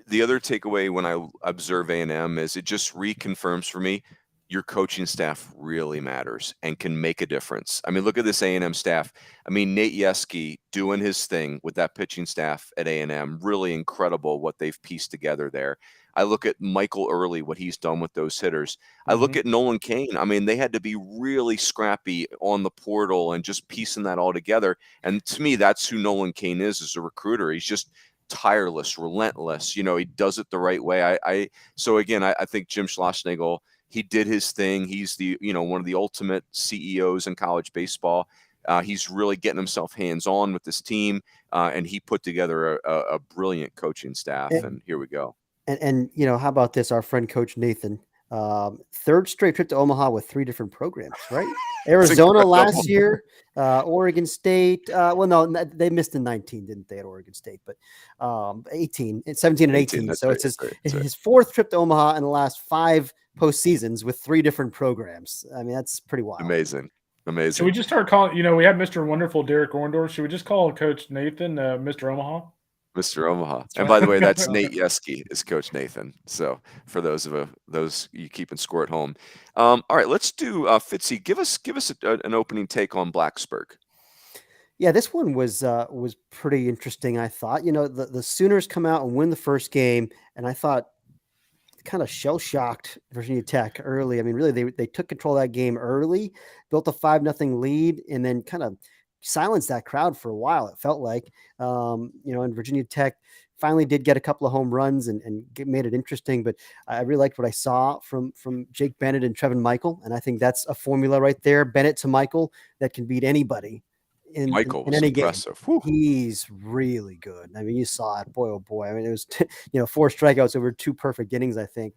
The other takeaway when I observe A&M is it just reconfirms for me your coaching staff really matters and can make a difference. I mean, look at this A&M staff. I mean, Nate Yeske doing his thing with that pitching staff at A&M, really incredible what they've pieced together there. I look at Michael Early, what he's done with those hitters. I look at Nolan Kane. I mean, they had to be really scrappy on the portal and just piecing that all together. And to me, that's who Nolan Kane is as a recruiter. He's just tireless, relentless. He does it the right way. So again, I think Jim Schlossnagle, he did his thing. He's the, one of the ultimate CEOs in college baseball. He's really getting himself hands-on with this team, and he put together a brilliant coaching staff. And here we go. And how about this? Our friend Coach Nathan, third straight trip to Omaha with 3 different programs, right? Arizona last year, Oregon State. Well, no, they missed in 19, didn't they, at Oregon State? But 17 and 18. So it's his fourth trip to Omaha in the last 5 postseasons with 3 different programs. I mean, that's pretty wild. Amazing. Should we just start calling, we have Mr. Wonderful Derek Orndorff. Should we just call Coach Nathan Mr. Omaha? Mr. Omaha. That's And by the way, right. that's Nate Yeski is Coach Nathan. So for those you keeping score at home. All right, let's do Fitzy. Give us an opening take on Blacksburg. Yeah, this one was pretty interesting. I thought, the Sooners come out and win the first game, and I thought kind of shell shocked Virginia Tech early. I mean, really, they took control of that game early, built a 5-0 lead, and then kind of silenced that crowd for a while. It felt like, and Virginia Tech finally did get a couple of home runs and made it interesting. But I really liked what I saw from Jake Bennett and Trevin Michael, and I think that's a formula right there. Bennett to Michael that can beat anybody in any impressive. game. Whew. He's really good. I mean, you saw it, boy, oh boy. I mean, it was 4 strikeouts over 2 perfect innings. I think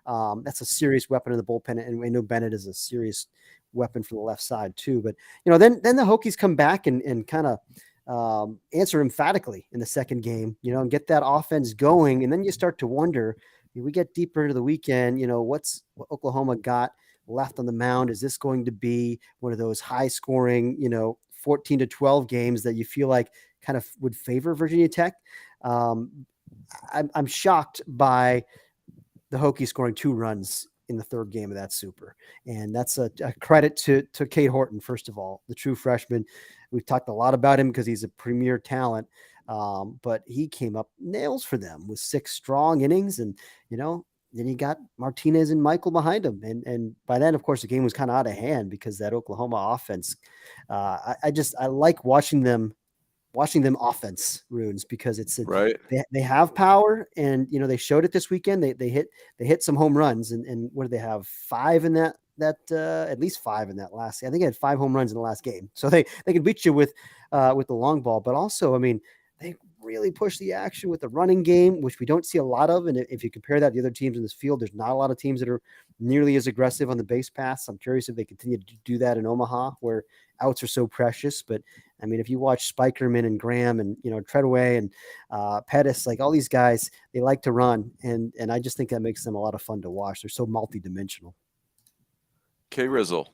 that's a serious weapon in the bullpen, and we know Bennett is a serious weapon from the left side too. But then the Hokies come back and kind of answer emphatically in the second game, and get that offense going, and then you start to wonder. We get deeper into the weekend. What Oklahoma got left on the mound? Is this going to be one of those high scoring, 14-12 games that you feel like kind of would favor Virginia Tech? I'm shocked by the Hokies scoring 2 runs in the third game of that super. And that's a credit to Cade Horton, first of all, the true freshman. We've talked a lot about him because he's a premier talent. But he came up nails for them with 6 strong innings. And, then you got Martinez and Michael behind him. And by then, of course, the game was kind of out of hand because that Oklahoma offense, I like watching them offense, Runes, because it's right. They have power, and they showed it this weekend. They hit some home runs, and what did they have? 5 in that at least 5 in that last. I think they had 5 home runs in the last game, so they can beat you with the long ball. But also, I mean, they really push the action with the running game, which we don't see a lot of. And if you compare that to the other teams in this field, there's not a lot of teams that are nearly as aggressive on the base pass. I'm curious if they continue to do that in Omaha, where outs are so precious. But I mean, if you watch Spikerman and Graham and Treadaway and Pettis, like all these guys, they like to run, and I just think that makes them a lot of fun to watch. They're so multidimensional. K. Rizzle.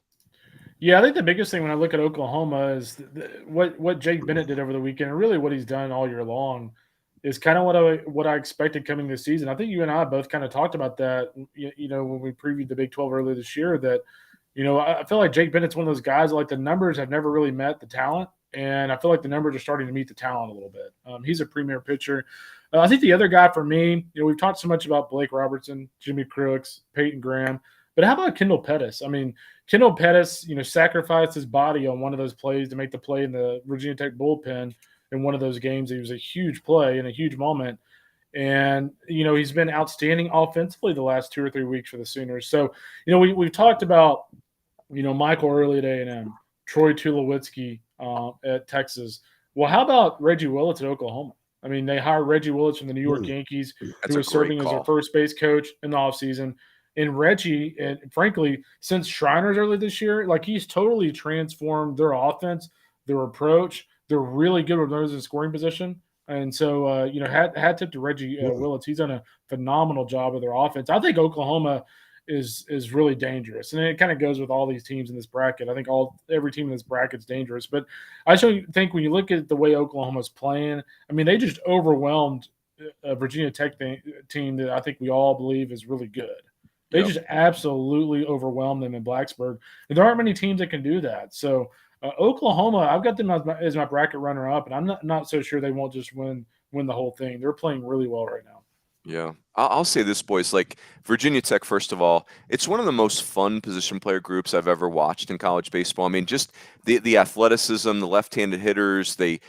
Yeah, I think the biggest thing when I look at Oklahoma is what Jake Bennett did over the weekend, and really what he's done all year long, is kind of what I expected coming this season. I think you and I both kind of talked about that, when we previewed the Big 12 earlier this year. That, I feel like Jake Bennett's one of those guys. Like, the numbers have never really met the talent, and I feel like the numbers are starting to meet the talent a little bit. He's a premier pitcher. I think the other guy for me, we've talked so much about Blake Robertson, Jimmy Crooks, Peyton Graham. But how about Kendall Pettis? I mean, Kendall Pettis, sacrificed his body on one of those plays to make the play in the Virginia Tech bullpen in one of those games. It was a huge play and a huge moment. And, he's been outstanding offensively the last 2 or 3 weeks for the Sooners. So, we've talked about, Michael Early at A&M, Troy Tulowitzki at Texas. Well, how about Reggie Willits at Oklahoma? I mean, they hired Reggie Willits from the New York Yankees, who was serving as their first base coach in the offseason. And Reggie, and frankly, since Shriner's early this year, like, he's totally transformed their offense, their approach. They're really good with those in scoring position. And so, hat tip to Reggie Willits. He's done a phenomenal job of their offense. I think Oklahoma is really dangerous. And it kind of goes with all these teams in this bracket. I think every team in this bracket is dangerous. But I just think when you look at the way Oklahoma's playing, I mean, they just overwhelmed a Virginia Tech team that I think we all believe is really good. They just absolutely overwhelmed them in Blacksburg. And there aren't many teams that can do that. So Oklahoma, I've got them as my bracket runner-up, and I'm not so sure they won't just win the whole thing. They're playing really well right now. Yeah. I'll say this, boys. Like, Virginia Tech, first of all, it's one of the most fun position player groups I've ever watched in college baseball. I mean, just the athleticism, the left-handed hitters, they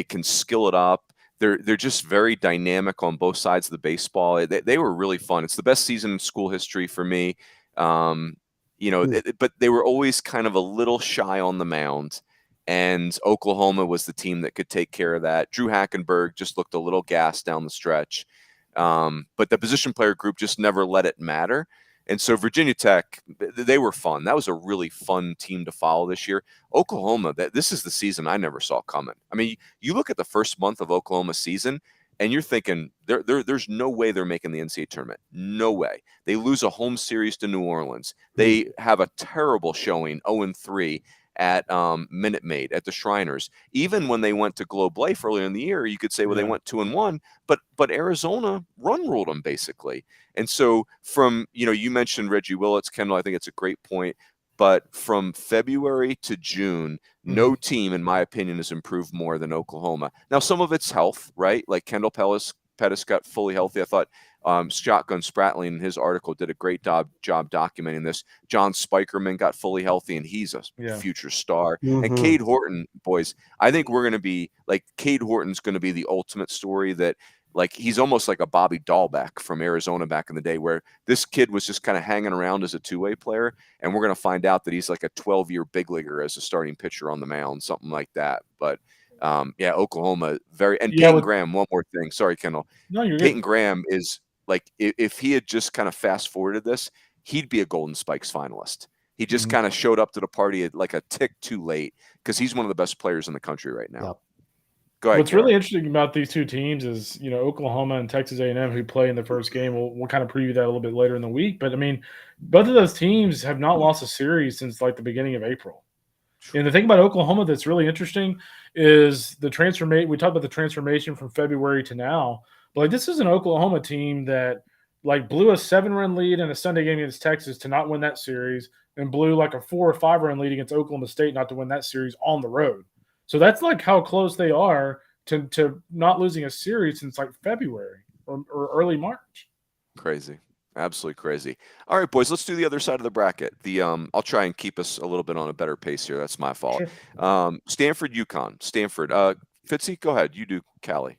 can skill it up. They're just very dynamic on both sides of the baseball. They were really fun. It's the best season in school history for me. But they were always kind of a little shy on the mound, and Oklahoma was the team that could take care of that. Drew Hackenberg just looked a little gassed down the stretch. But the position player group just never let it matter. And so Virginia Tech, they were fun. That was a really fun team to follow this year. Oklahoma, this is the season I never saw coming. I mean, you look at the first month of Oklahoma's season, and you're thinking there's no way they're making the NCAA tournament. No way. They lose a home series to New Orleans. They have a terrible showing, 0-3 at Minute Maid at the Shriners. Even when they went to Globe Life earlier in the year, you could say, well, they went 2-1, but Arizona run ruled them basically. And so from, you mentioned Reggie Willits, Kendall, I think it's a great point. But from February to June, no team, in my opinion, has improved more than Oklahoma. Now, some of it's health, right? Like Kendall Pettis got fully healthy. I thought Shotgun Spratling in his article did a great job documenting this. John Spikerman got fully healthy, and he's a future star. And Cade Horton, boys, I think we're going to be like Cade Horton's going to be the ultimate story that. Like he's almost like a Bobby Dahlbeck from Arizona back in the day, where this kid was just kind of hanging around as a two-way player, and we're going to find out that he's like a 12-year big leaguer as a starting pitcher on the mound, something like that. But Oklahoma Peyton Graham. One more thing, sorry, Kendall. No, you're Peyton good. Graham is like if he had just kind of fast forwarded this, he'd be a Golden Spikes finalist. He just kind of showed up to the party at like a tick too late because he's one of the best players in the country right now. Yep. What's really interesting about these two teams is, Oklahoma and Texas A&M, who play in the first game. We'll kind of preview that a little bit later in the week. But, I mean, both of those teams have not lost a series since, like, the beginning of April. And the thing about Oklahoma that's really interesting is the transformation. We talked about the transformation from February to now. But, like, this is an Oklahoma team that, like, blew a 7-run lead in a Sunday game against Texas to not win that series and blew, like, a 4 or 5-run lead against Oklahoma State not to win that series on the road. So that's like how close they are to not losing a series since like February or early March. Crazy. Absolutely crazy. All right, boys, let's do the other side of the bracket. I'll try and keep us a little bit on a better pace here. That's my fault. Sure. Stanford, UConn. Stanford. Fitzy, go ahead. You do Cali.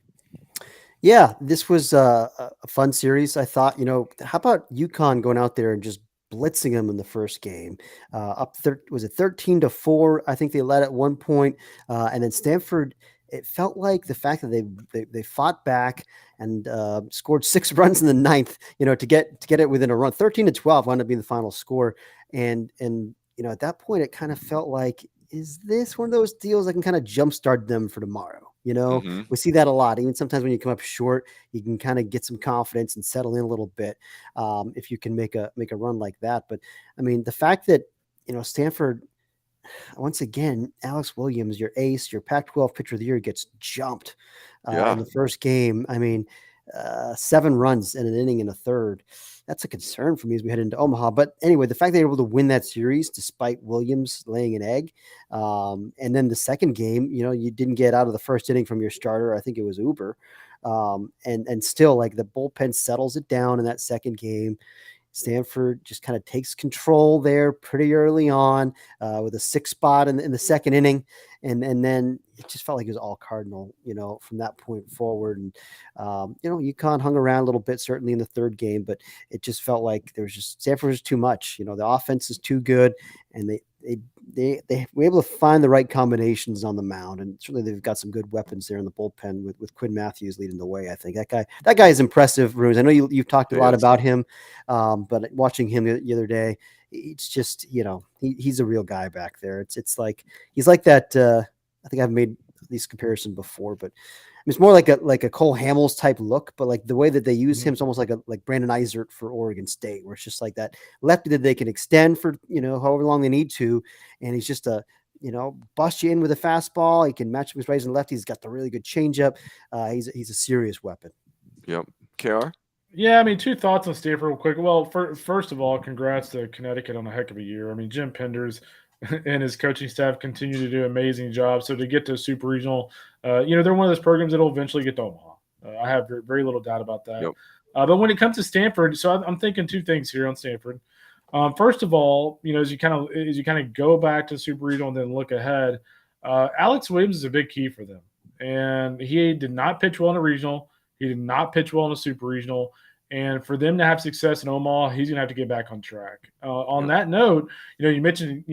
Yeah, this was a fun series. I thought, how about UConn going out there and just blitzing them in the first game, was it 13-4? I think they led at one point, and then Stanford. It felt like the fact that they fought back and scored 6 runs in the ninth, to get it within a run. 13-12 wound up being the final score, and at that point it kind of felt like, is this one of those deals that can kind of jumpstart them for tomorrow? We see that a lot. Even sometimes when you come up short, you can kind of get some confidence and settle in a little bit if you can make a run like that. But I mean, the fact that Stanford, once again, Alex Williams, your ace, your Pac-12 pitcher of the year, gets jumped in the first game. I mean, 7 runs in an inning and a third. That's a concern for me as we head into Omaha. But anyway, the fact they were able to win that series despite Williams laying an egg. And then the second game, you didn't get out of the first inning from your starter. I think it was Uber. And still, like, the bullpen settles it down in that second game. Stanford just kind of takes control there pretty early on with a 6 spot in the second inning. And then it just felt like it was all Cardinal, from that point forward. And, UConn hung around a little bit, certainly in the third game, but it just felt like Stanford was too much. The offense is too good, and they were able to find the right combinations on the mound. And certainly they've got some good weapons there in the bullpen with Quinn Matthews leading the way. I think that guy is impressive, Runes. I know you've talked a lot about him, but watching him the other day, it's just, he's a real guy back there. It's like, he's like that. I think I've made these comparisons before, but it's more like a Cole Hamels type look, but like the way that they use him is almost like Brandon Eisert for Oregon State, where it's just like that lefty that they can extend for, however long they need to. And he's just bust you in with a fastball. He can match up his righties and lefties. He's got the really good changeup. He's a serious weapon. Yep. KR? Yeah, I mean, 2 thoughts on Stanford real quick. Well, first of all, congrats to Connecticut on a heck of a year. I mean, Jim Penders and his coaching staff continue to do an amazing job. So to get to Super Regional, they're one of those programs that will eventually get to Omaha. I have very little doubt about that. Yep. But when it comes to Stanford, so I'm thinking 2 things here on Stanford. First of all, as you kind of go back to Super Regional and then look ahead, Alex Williams is a big key for them, and he did not pitch well in a regional. He did not pitch well in a Super Regional. And for them to have success in Omaha, he's going to have to get back on track. On that note, you mentioned,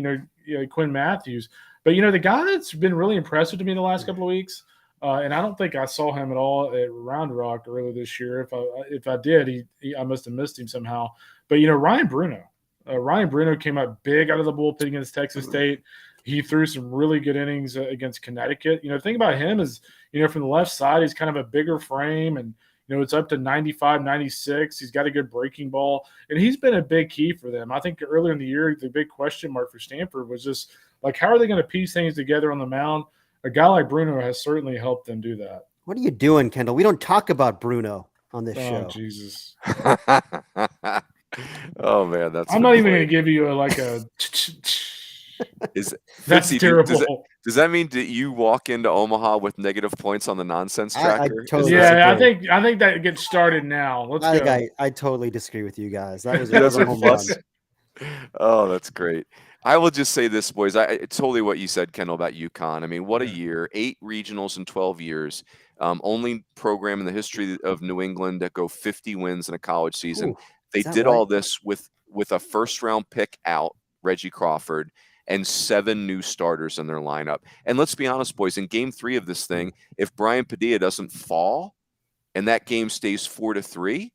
Quinn Matthews. But, the guy that's been really impressive to me in the last couple of weeks, and I don't think I saw him at all at Round Rock earlier this year. If I did, I must have missed him somehow. But, Ryan Bruno. Ryan Bruno came out big out of the bullpen against Texas State. He threw some really good innings against Connecticut. The thing about him is, from the left side, he's kind of a bigger frame, and it's up to 95, 96. He's got a good breaking ball, and he's been a big key for them. I think earlier in the year, the big question mark for Stanford was just like, how are they going to piece things together on the mound? A guy like Bruno has certainly helped them do that. What are you doing, Kendall? We don't talk about Bruno on this show. Oh, Jesus. Oh, man. I'm not even going to give you that's Fitzy, terrible. Does that mean that you walk into Omaha with negative points on the nonsense tracker? I totally disagree. I think that gets started now. Let's go. I totally disagree with you guys. That was a home run. Oh, that's great. I will just say this, boys. It's totally what you said, Kendall, about UConn. I mean, what a year. 8 regionals in 12 years. Only program in the history of New England that go 50 wins in a college season. Ooh, they did all this with a first-round pick out, Reggie Crawford, and 7 new starters in their lineup. And let's be honest, boys, in game 3 of this thing, if Brian Padilla doesn't fall and that game stays 4-3,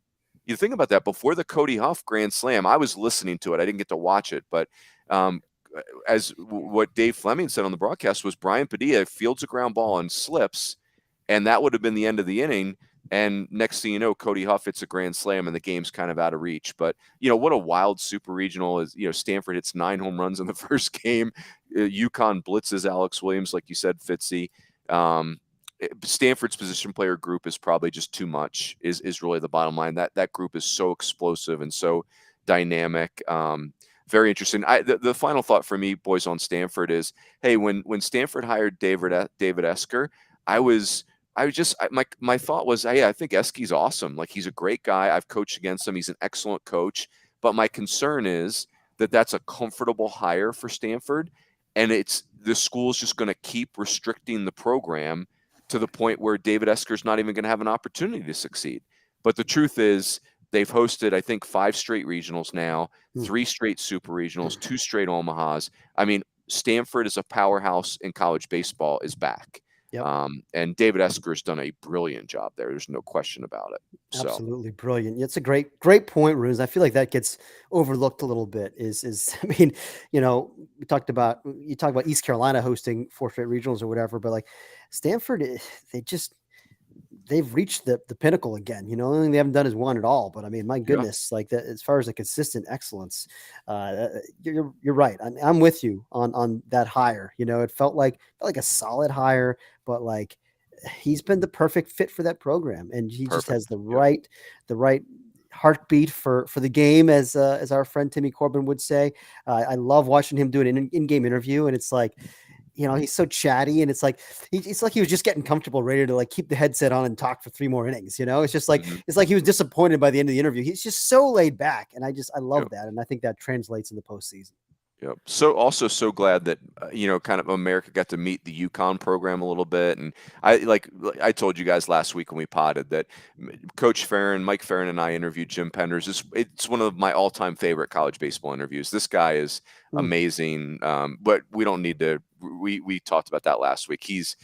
you think about that. Before the Cody Huff grand slam, I was listening to it. I didn't get to watch it, but as what Dave Fleming said on the broadcast was Brian Padilla fields a ground ball and slips, and that would have been the end of the inning. And next thing you know, Cody Huff hits a grand slam and the game's kind of out of reach. But, what a wild super regional is. Stanford hits 9 home runs in the first game. UConn blitzes Alex Williams, like you said, Fitzy. Stanford's position player group is probably just too much, is really the bottom line. That group is so explosive and so dynamic. Very interesting. The final thought for me, boys, on Stanford is, hey, when Stanford hired David Esker, my thought was, hey, I think Eske's awesome. Like, he's a great guy. I've coached against him. He's an excellent coach. But my concern is that that's a comfortable hire for Stanford, and the school's just going to keep restricting the program to the point where David Esker's not even going to have an opportunity to succeed. But the truth is, they've hosted, I think, 5 straight regionals now, 3 straight super regionals, 2 straight Omahas. I mean, Stanford is a powerhouse in college baseball is back. Yep. And David Esker's done a brilliant job there. There's no question about it. Absolutely brilliant. It's a great point, Runes. I feel like that gets overlooked a little bit. I mean, you talk about East Carolina hosting 4 straight regionals or whatever, but like Stanford, they've reached the pinnacle again. The only thing they haven't done is won it all. But I mean, my goodness, like that, as far as the consistent excellence, you're right. I'm with you on that hire. It felt like a solid hire, but like he's been the perfect fit for that program, and he just has the right heartbeat for the game, as our friend Timmy Corbin would say. I love watching him do an in-game interview, and it's like, he's so chatty, and it's like he was just getting comfortable, ready to like keep the headset on and talk for 3 more innings. It's just like it's like he was disappointed by the end of the interview. He's just so laid back, and I love that, and I think that translates in the postseason. Yep. So glad that kind of America got to meet the UConn program a little bit, and I told you guys last week when we potted that Mike Farron, and I interviewed Jim Penders. It's one of my all-time favorite college baseball interviews. This guy is amazing, but we don't need to. We talked about that last week. He's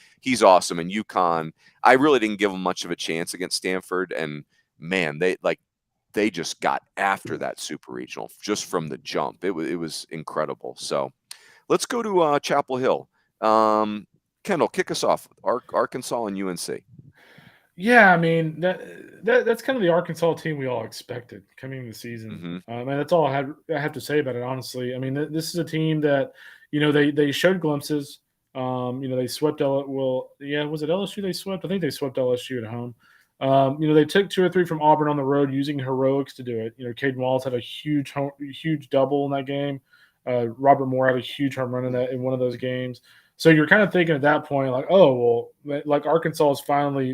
awesome, and UConn. I really didn't give him much of a chance against Stanford, and man, they just got after that super regional just from the jump. It was incredible. So let's go to Chapel Hill. Kendall, kick us off. Arkansas and UNC. Yeah, I mean that's kind of the Arkansas team we all expected coming into the season. And that's all I have to say about it, honestly. I mean, this is a team that they showed glimpses. They swept was it LSU they swept? I think they swept LSU at home. They took 2 or 3 from Auburn on the road using heroics to do it. Caden Wallace had a huge double in that game. Robert Moore had a huge home run in one of those games. So you're kind of thinking at that point, like, oh, well, like Arkansas is finally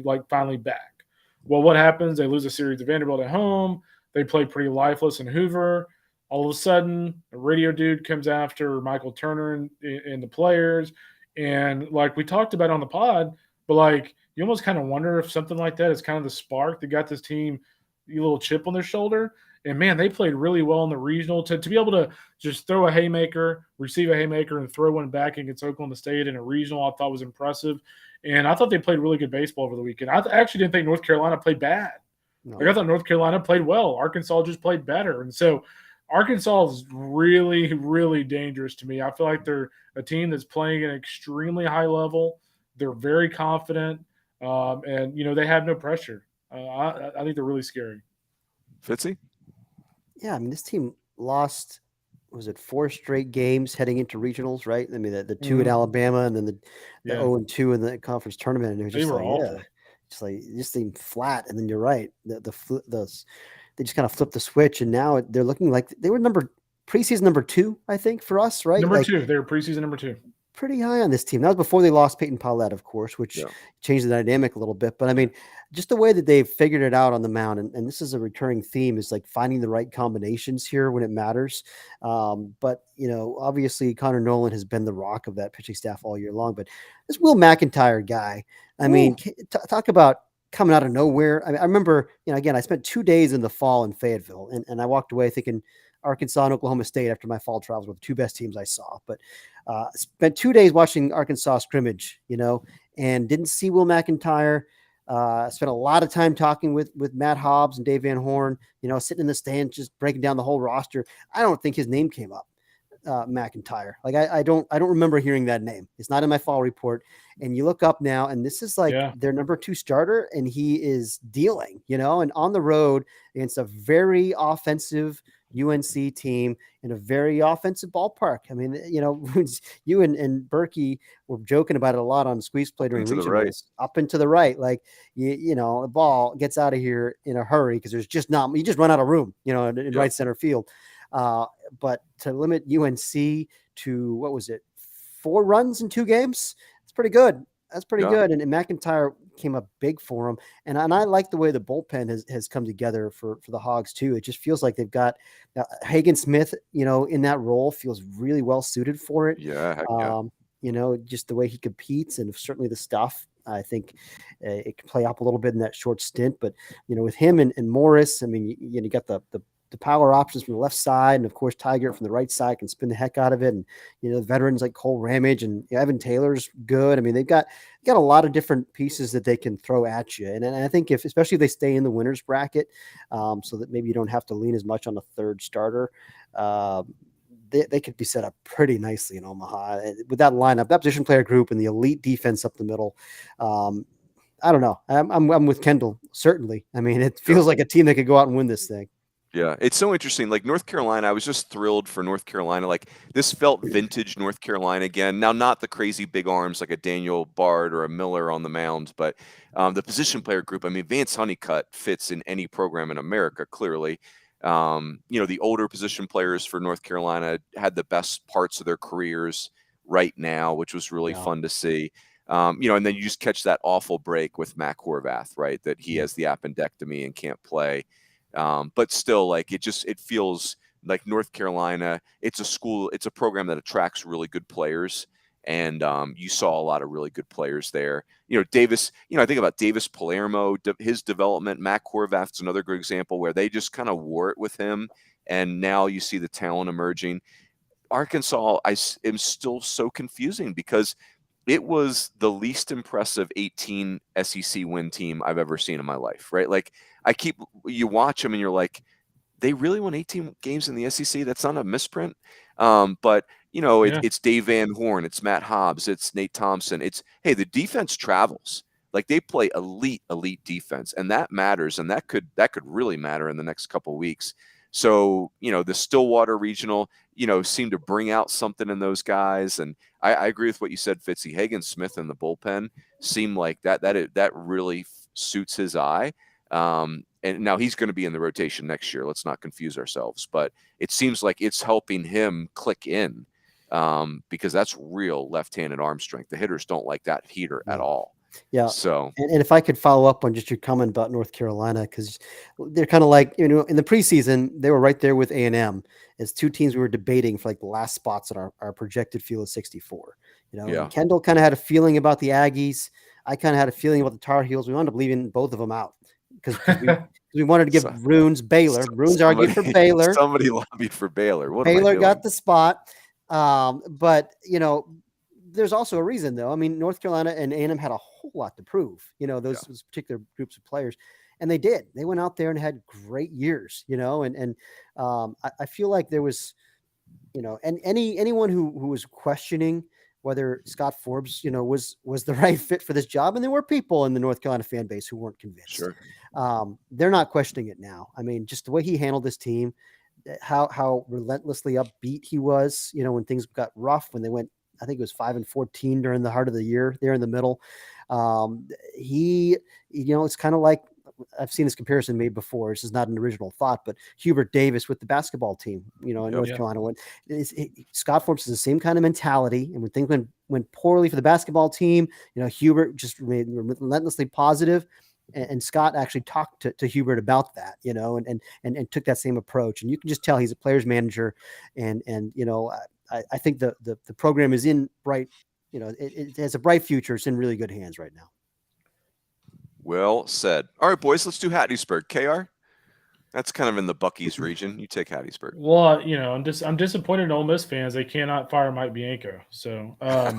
back. Well, what happens? They lose a series to Vanderbilt at home. They play pretty lifeless in Hoover. All of a sudden, a radio dude comes after Michael Turner and the players. And like we talked about on the pod, but like you almost kind of wonder if something like that is kind of the spark that got this team a little chip on their shoulder. And, man, they played really well in the regional. To be able to just throw a haymaker, receive a haymaker, and throw one back against Oklahoma State in a regional, I thought was impressive. And I thought they played really good baseball over the weekend. I actually didn't think North Carolina played bad. No. Like, I thought North Carolina played well. Arkansas just played better. And so Arkansas is really, really dangerous to me. I feel like they're a team that's playing at an extremely high level. They're very confident, and they have no pressure. I think they're really scary. Fitzy? Yeah, I mean, this team lost, was it 4 straight games heading into regionals, right? I mean, the 2 at Alabama and then the 0-2 in the conference tournament. And it was just awful. Just like it just seemed flat. And then you're right, they just kind of flipped the switch, and now they're looking like they were preseason number 2, I think, for us, right? Number 2, they were preseason number 2. Pretty high on this team. That was before they lost Peyton Paulette, of course, which changed the dynamic a little bit. But I mean, just the way that they've figured it out on the mound, and this is a recurring theme, is like finding the right combinations here when it matters. But obviously Connor Nolan has been the rock of that pitching staff all year long. But this Will McIntyre guy, I mean, talk about coming out of nowhere. I remember, again, I spent 2 days in the fall in Fayetteville, and I walked away thinking Arkansas and Oklahoma State after my fall travels were the 2 best teams I saw. But spent 2 days watching Arkansas scrimmage, and didn't see Will McIntyre. Spent a lot of time talking with Matt Hobbs and Dave Van Horn, sitting in the stands, just breaking down the whole roster. I don't think his name came up, McIntyre. Like I don't remember hearing that name. It's not in my fall report. And you look up now, and this is like their number 2 starter, and he is dealing, and on the road against a very offensive UNC team in a very offensive ballpark. I mean, you and Berkey were joking about it a lot on Squeeze Play during regionals. Up and to the right, like the ball gets out of here in a hurry because there's just not, you just run out of room, in right center field. But to limit UNC to, what was it, 4 runs in 2 games? It's pretty good. That's pretty good. And McIntyre came up big for him. And I like the way the bullpen has come together for the Hogs too. It just feels like they've got Hagen Smith, in that role, feels really well suited for it. Just the way he competes, and certainly the stuff. I think it can play up a little bit in that short stint, but with him and Morris, I mean, you got the power options from the left side, and of course Tiger from the right side can spin the heck out of it. And the veterans like Cole Ramage and Evan Taylor's good. I mean, they've got a lot of different pieces that they can throw at you. And I think especially if they stay in the winners bracket, so that maybe you don't have to lean as much on the 3rd starter, they could be set up pretty nicely in Omaha with that lineup, that position player group, and the elite defense up the middle. I don't know. I'm with Kendall, certainly. I mean, it feels like a team that could go out and win this thing. Yeah, it's so interesting. Like North Carolina, I was just thrilled for North Carolina. Like this felt vintage North Carolina again. Now, not the crazy big arms like a Daniel Bard or a Miller on the mound, but the position player group. I mean, Vance Honeycutt fits in any program in America, clearly. The older position players for North Carolina had the best parts of their careers right now, which was really fun to see. And then you just catch that awful break with Mac Horvath, right? That he has the appendectomy and can't play. But still, like it feels like North Carolina, it's a program that attracts really good players. And you saw a lot of really good players there. Davis, I think about Davis Palermo, his development. Mac Horvath's another good example where they just kind of wore it with him. And now you see the talent emerging. Arkansas, I am still so confusing because it was the least impressive 18 SEC win team I've ever seen in my life, right? Like you watch them and you're like, they really won 18 games in the SEC. That's not a misprint. But it's Dave Van Horn, it's Matt Hobbs, it's Nate Thompson. The defense travels. Like they play elite defense, and that matters. And that could really matter in the next couple of weeks. So, the Stillwater Regional, seemed to bring out something in those guys. And I agree with what you said, Fitzy. Hagen Smith in the bullpen seemed like that really suits his eye. And now he's going to be in the rotation next year. Let's not confuse ourselves. But it seems like it's helping him click in because that's real left-handed arm strength. The hitters don't like that heater at all. Yeah. So, and if I could follow up on just your comment about North Carolina, because they're kind of like, in the preseason, they were right there with A&M as 2 teams we were debating for like the last spots in our projected field of 64. Kendall kind of had a feeling about the Aggies. I kind of had a feeling about the Tar Heels. We wound up leaving both of them out because we wanted to give Runes Baylor. Runes argued for Baylor. Somebody lobbied for Baylor. Baylor got the spot. But, there's also a reason, though. I mean, North Carolina and A&M had a whole lot to prove, those particular groups of players. And they did. They went out there and had great years, and I feel like there was, and anyone who was questioning whether Scott Forbes, was the right fit for this job. And there were people in the North Carolina fan base who weren't convinced. Sure. They're not questioning it now. I mean, just the way he handled this team, how relentlessly upbeat he was, when things got rough, when they went, I think it was 5-14 during the heart of the year there in the middle. It's kind of like, I've seen this comparison made before. This is not an original thought, but Hubert Davis with the basketball team, in North Carolina. Scott Forbes has the same kind of mentality. And when things went poorly for the basketball team, Hubert just remained relentlessly positive. And Scott actually talked to Hubert about that, and took that same approach. And you can just tell he's a player's manager. And I think the program is in bright, it has a bright future. It's in really good hands right now. Well said. All right, boys, let's do Hattiesburg. KR? That's kind of in the Buc-ee's region. You take Hattiesburg. Well, I'm disappointed in Ole Miss fans. They cannot fire Mike Bianco. So, oh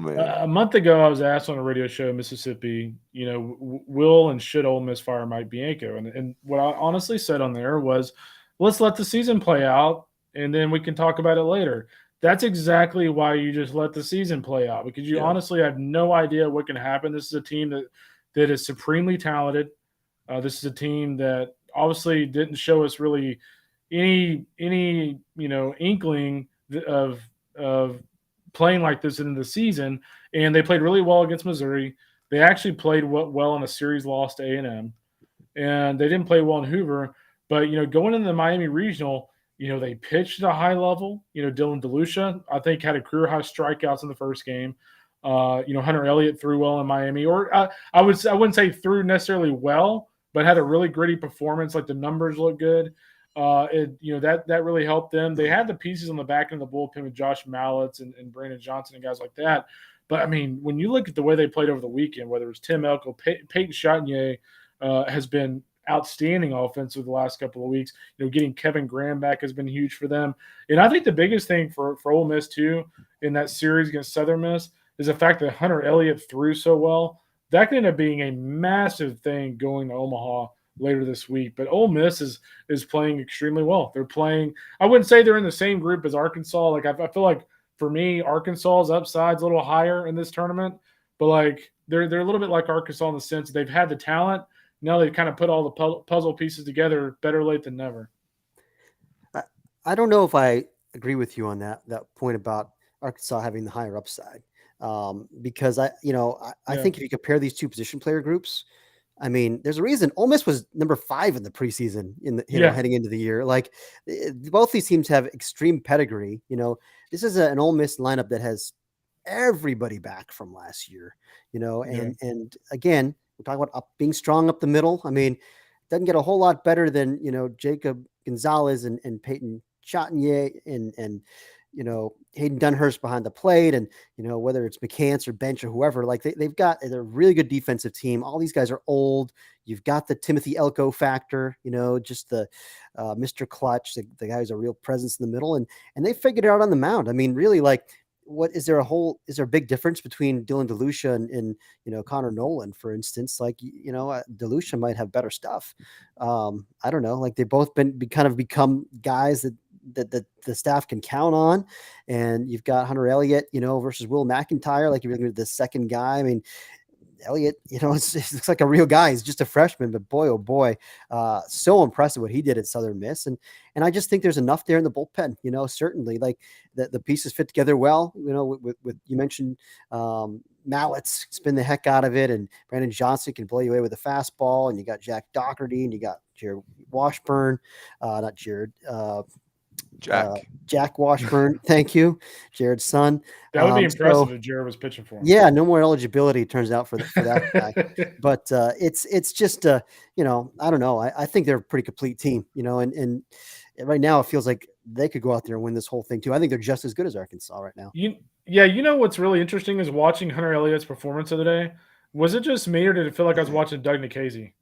man, a month ago I was asked on a radio show in Mississippi, will and should Ole Miss fire Mike Bianco? And what I honestly said on there was, let's let the season play out, and then we can talk about it later. That's exactly why you just let the season play out, because you honestly have no idea what can happen. This is a team that is supremely talented. This is a team that obviously didn't show us really any inkling of playing like this in the season, and they played really well against Missouri. They actually played well in a series loss to A&M, and they didn't play well in Hoover. But going into the Miami Regional, they pitched at a high level. Dylan DeLucia, I think, had a career high strikeouts in the first game. Hunter Elliott threw well in Miami, or I wouldn't say threw necessarily well, but had a really gritty performance. Like, the numbers look good. That really helped them. They had the pieces on the back end of the bullpen with Josh Mallets and Brandon Johnson and guys like that. But I mean, when you look at the way they played over the weekend, whether it was Tim Elko, Peyton Chatinier has been outstanding offensive the last couple of weeks. Getting Kevin Graham back has been huge for them. And I think the biggest thing for Ole Miss too in that series against Southern Miss is the fact that Hunter Elliott threw so well. That could end up being a massive thing going to Omaha later this week. But Ole Miss is playing extremely well. They're playing, I wouldn't say they're in the same group as Arkansas. Like, I feel like for me, Arkansas's upside's a little higher in this tournament, but like they're a little bit like Arkansas in the sense that they've had the talent. Now they've kind of put all the puzzle pieces together. Better late than never. I don't know if I agree with you on that point about Arkansas having the higher upside, because I think if you compare these two position player groups, I mean, there's a reason Ole Miss was number 5 in the preseason heading into the year. Like, both these teams have extreme pedigree. This is an Ole Miss lineup that has everybody back from last year. And again, we're talking about being strong up the middle. I mean, doesn't get a whole lot better than, Jacob Gonzalez and Peyton Chatinier and Hayden Dunhurst behind the plate, and, whether it's McCants or Bench or whoever, like they're a really good defensive team. All these guys are old. You've got the Timothy Elko factor, just the Mr. Clutch, the guy who's a real presence in the middle, and they figured it out on the mound. I mean, really, like, is there a big difference between Dylan DeLucia and Connor Nolan, for instance? Like, DeLucia might have better stuff. I don't know. Like, they've both become guys that the staff can count on. And you've got Hunter Elliott, versus Will McIntyre. Like, you're looking at the second guy. I mean, Elliott, it looks like a real guy. He's just a freshman, but boy, oh boy, so impressive what he did at Southern Miss. And I just think there's enough there in the bullpen, certainly, like the pieces fit together well, with you mentioned Mallets spin the heck out of it, and Brandon Johnson can blow you away with a fastball, and you got Jack Doherty, and you got Jared Washburn, Jack Washburn. Thank you, Jared's son. That would be impressive if Jared was pitching for him. Yeah, no more eligibility turns out for that guy. But it's just I don't know. I think they're a pretty complete team. And right now it feels like they could go out there and win this whole thing too. I think they're just as good as Arkansas right now. What's really interesting is watching Hunter Elliott's performance of the day. Was it just me, or did it feel like I was watching Doug Nikhazy?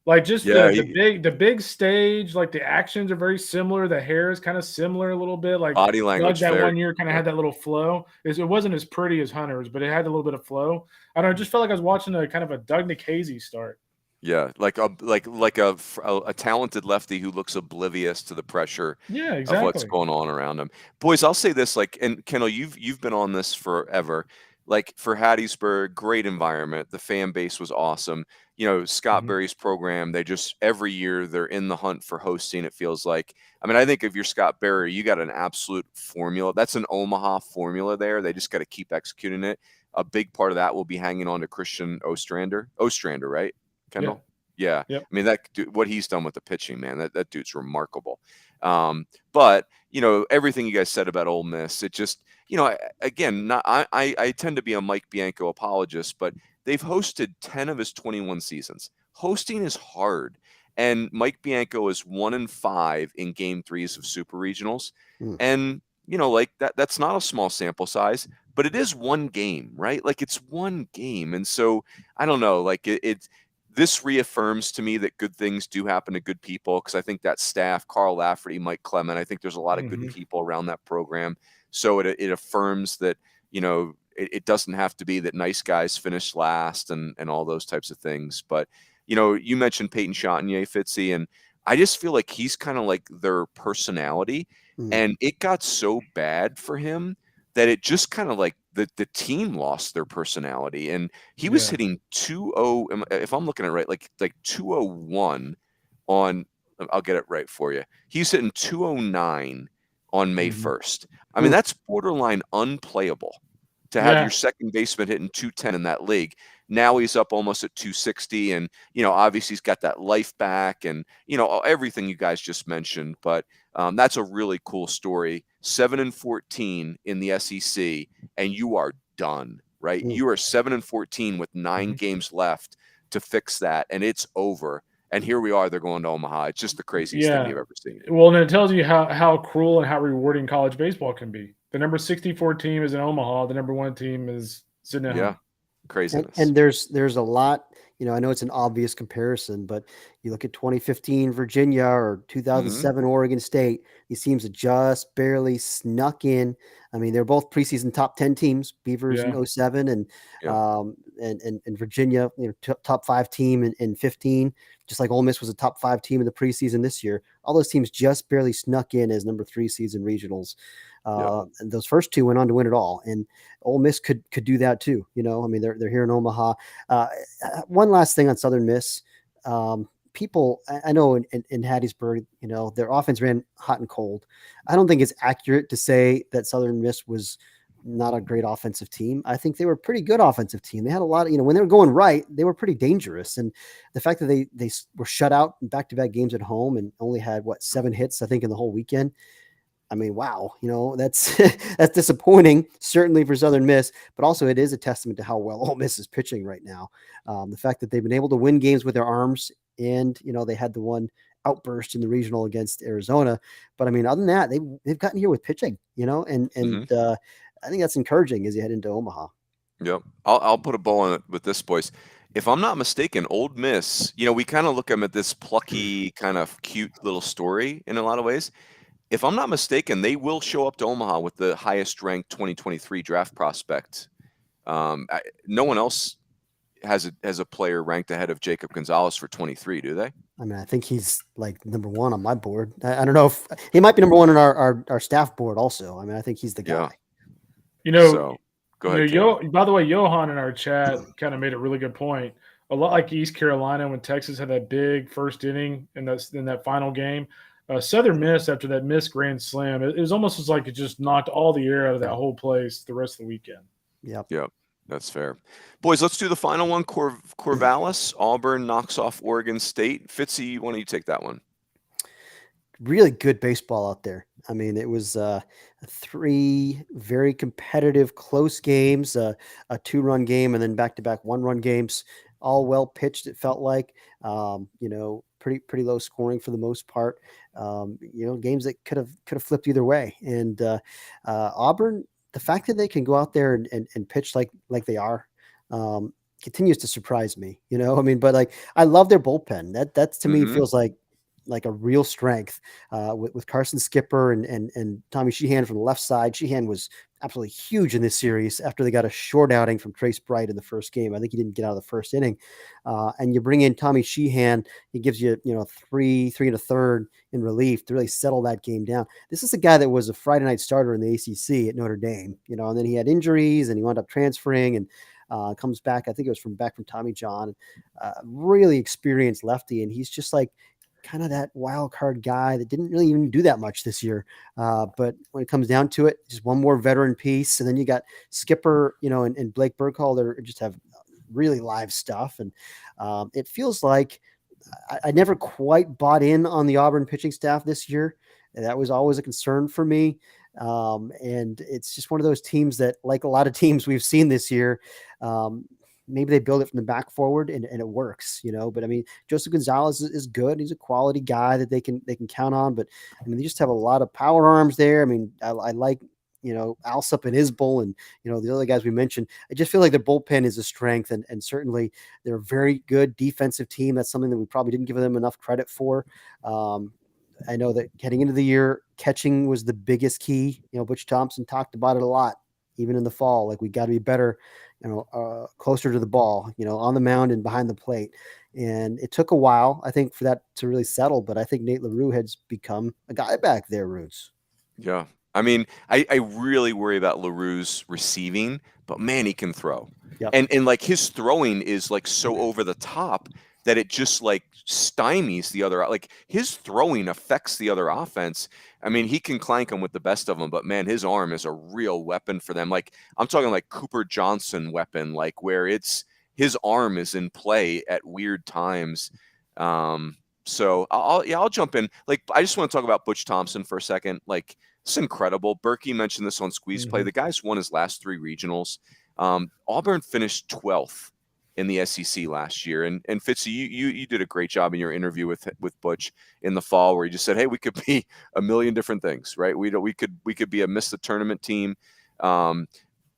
Like just Yeah, the big stage, like the actions are very similar. The hair is kind of similar a little bit. Like body Doug language that very one year kind of yeah. had that little flow. It wasn't as pretty as Hunter's, but it had a little bit of flow. I don't know. I just felt like I was watching a kind of a Doug Nikhazy start. Yeah, like a talented lefty who looks oblivious to the pressure Yeah, of what's exactly. going on around him. Boys, I'll say this, like, and Kendall, you've been on this forever. Like for Hattiesburg, great environment. The fan base was awesome. You know, Scott Mhm. Berry's program, they just every year they're in the hunt for hosting, it feels like. I mean, I think if you're Scott Berry, you got an absolute formula. That's an Omaha formula there. They just got to keep executing it. A big part of that will be hanging on to Christian Ostrander, right? Yeah. Kendall? Yeah. Yep. I mean, what he's done with the pitching, man, that dude's remarkable. But, you know, everything you guys said about Ole Miss, it just, you know, again, I tend to be a Mike Bianco apologist, but they've hosted 10 of his 21 seasons. Hosting is hard. And Mike Bianco is 1-5 in game threes of super regionals. Mm. And, you know, like that's not a small sample size, but it is one game, right? Like it's one game. And so I don't know, like this reaffirms to me that good things do happen to good people because I think that staff, Carl Lafferty, Mike Clement, I think there's a lot of good Mhm. people around that program. So it affirms that, you know, it doesn't have to be that nice guys finish last and all those types of things. But, you know, you mentioned Peyton Chatinier, Fitzy, and I just feel like he's kind of like their personality. Mm. And it got so bad for him that it just kind of like the team lost their personality. And he was Yeah. hitting 2-0, if I'm looking at it right, like 201 on, I'll get it right for you. He's hitting 209 on May Mhm. 1st. I mean, Oof. that's borderline unplayable to have your Yeah. second baseman hitting 210 in that league. Now he's up almost at 260. And, you know, obviously he's got that life back and, you know, everything you guys just mentioned. But that's a really cool story. 7-14 in the SEC, and you are done, right? Mm. You are 7-14 with 9 Mhm. games left to fix that, and it's over. And here we are. They're going to Omaha. It's just the craziest thing Yeah. you've ever seen. Well, and it tells you how cruel and how rewarding college baseball can be. The number 64 team is in Omaha. The number 1 team is sitting at Yeah, home. craziness. And there's a lot, you know, I know it's an obvious comparison, but you look at 2015 Virginia or Hmm. 2007 Oregon State, these teams have just barely snuck in. I mean, they're both preseason top 10 teams, Beavers Yeah. in 07 Yeah, and Virginia, you know, top 5 team in 15, just like Ole Miss was a top 5 team in the preseason this year. All those teams just barely snuck in as number 3 seeds in regionals. yeah. And those first 2 went on to win it all. And Ole Miss could do that too. You know, I mean, they're here in Omaha. One last thing on Southern Miss. People, I know in Hattiesburg, you know, their offense ran hot and cold. I don't think it's accurate to say that Southern Miss was not a great offensive team. I think they were a pretty good offensive team. They had a lot of, you know, when they were going right, they were pretty dangerous. And the fact that they were shut out in back-to-back games at home and only had 7 hits, I think, in the whole weekend. I mean, wow, you know, that's that's disappointing, certainly for Southern Miss, but also it is a testament to how well Ole Miss is pitching right now. The fact that they've been able to win games with their arms, and you know, they had the one outburst in the regional against Arizona, but I mean, other than that, they've gotten here with pitching, you know, and Hmm. I think that's encouraging as you head into Omaha. Yep. I'll put a bow on it with this, boys. If I'm not mistaken, Old Miss, you know, we kind of look at them at this plucky, kind of cute little story in a lot of ways. If I'm not mistaken, they will show up to Omaha with the highest ranked 2023 draft prospect. No one else has a player ranked ahead of Jacob Gonzalez for 23, do they? I mean, I think he's like number 1 on my board. I don't know if he might be number 1 on our staff board also. I mean, I think he's the Yeah. guy. You know, So go ahead, By the way, Johan in our chat kind of made a really good point. A lot like East Carolina when Texas had that big first inning in that final game. Southern Miss after that missed grand slam, it was almost as like it just knocked all the air out of that whole place the rest of the weekend. Yep. Yep, that's fair. Boys, let's do the final one. Corvallis, Auburn knocks off Oregon State. Fitzy, why don't you take that one? Really good baseball out there. I mean, it was 3 very competitive, close games, a 2-run game, and then back-to-back 1-run games, all well pitched. It felt like, you know, pretty low scoring for the most part. You know, games that could have flipped either way. And Auburn, the fact that they can go out there and pitch like they are, continues to surprise me, I mean, but like, I love their bullpen. That's to me feels like a real strength with Carson Skipper and Tommy Sheehan from the left side. Sheehan was absolutely huge in this series after they got a short outing from Trace Bright in the first game. I think he didn't get out of the first inning. And you bring in Tommy Sheehan, he gives you, three and a third in relief to really settle that game down. This is a guy that was a Friday night starter in the ACC at Notre Dame, and then he had injuries and he wound up transferring and comes back. I think it was from Tommy John, really experienced lefty. And he's just like kind of that wild card guy that didn't really even do that much this year. But when it comes down to it, just one more veteran piece. And then you got Skipper, and Blake Burkhalter just have really live stuff. And it feels like I never quite bought in on the Auburn pitching staff this year. And that was always a concern for me. And it's just one of those teams that, like a lot of teams we've seen this year, maybe they build it from the back forward and it works, but I mean, Joseph Gonzalez is good. He's a quality guy that they can count on, but I mean, they just have a lot of power arms there. I mean, I like, Alsop and Isbell and, the other guys we mentioned. I just feel like their bullpen is a strength and certainly they're a very good defensive team. That's something that we probably didn't give them enough credit for. I know that heading into the year, catching was the biggest key. Butch Thompson talked about it a lot, even in the fall. Like, we got to be better, closer to the ball, on the mound and behind the plate. And it took a while, I think, for that to really settle. But I think Nate LaRue has become a guy back there, Roots. Yeah. I mean, I really worry about LaRue's receiving, but man, he can throw. Yep. And like his throwing is like so over the top that it just like stymies the other. Like his throwing affects the other offense. I mean, he can clank them with the best of them, but man, his arm is a real weapon for them. Like I'm talking like Cooper Johnson weapon, like where his arm is in play at weird times. So I'll jump in. Like, I just want to talk about Butch Thompson for a second. Like, it's incredible. Berkey mentioned this on Squeeze Play. The guy's won his last 3 regionals. Auburn finished 12th in the SEC last year. And Fitzy, you did a great job in your interview with Butch in the fall, where you just said, hey, we could be a million different things, right? We could be a miss the tournament team. In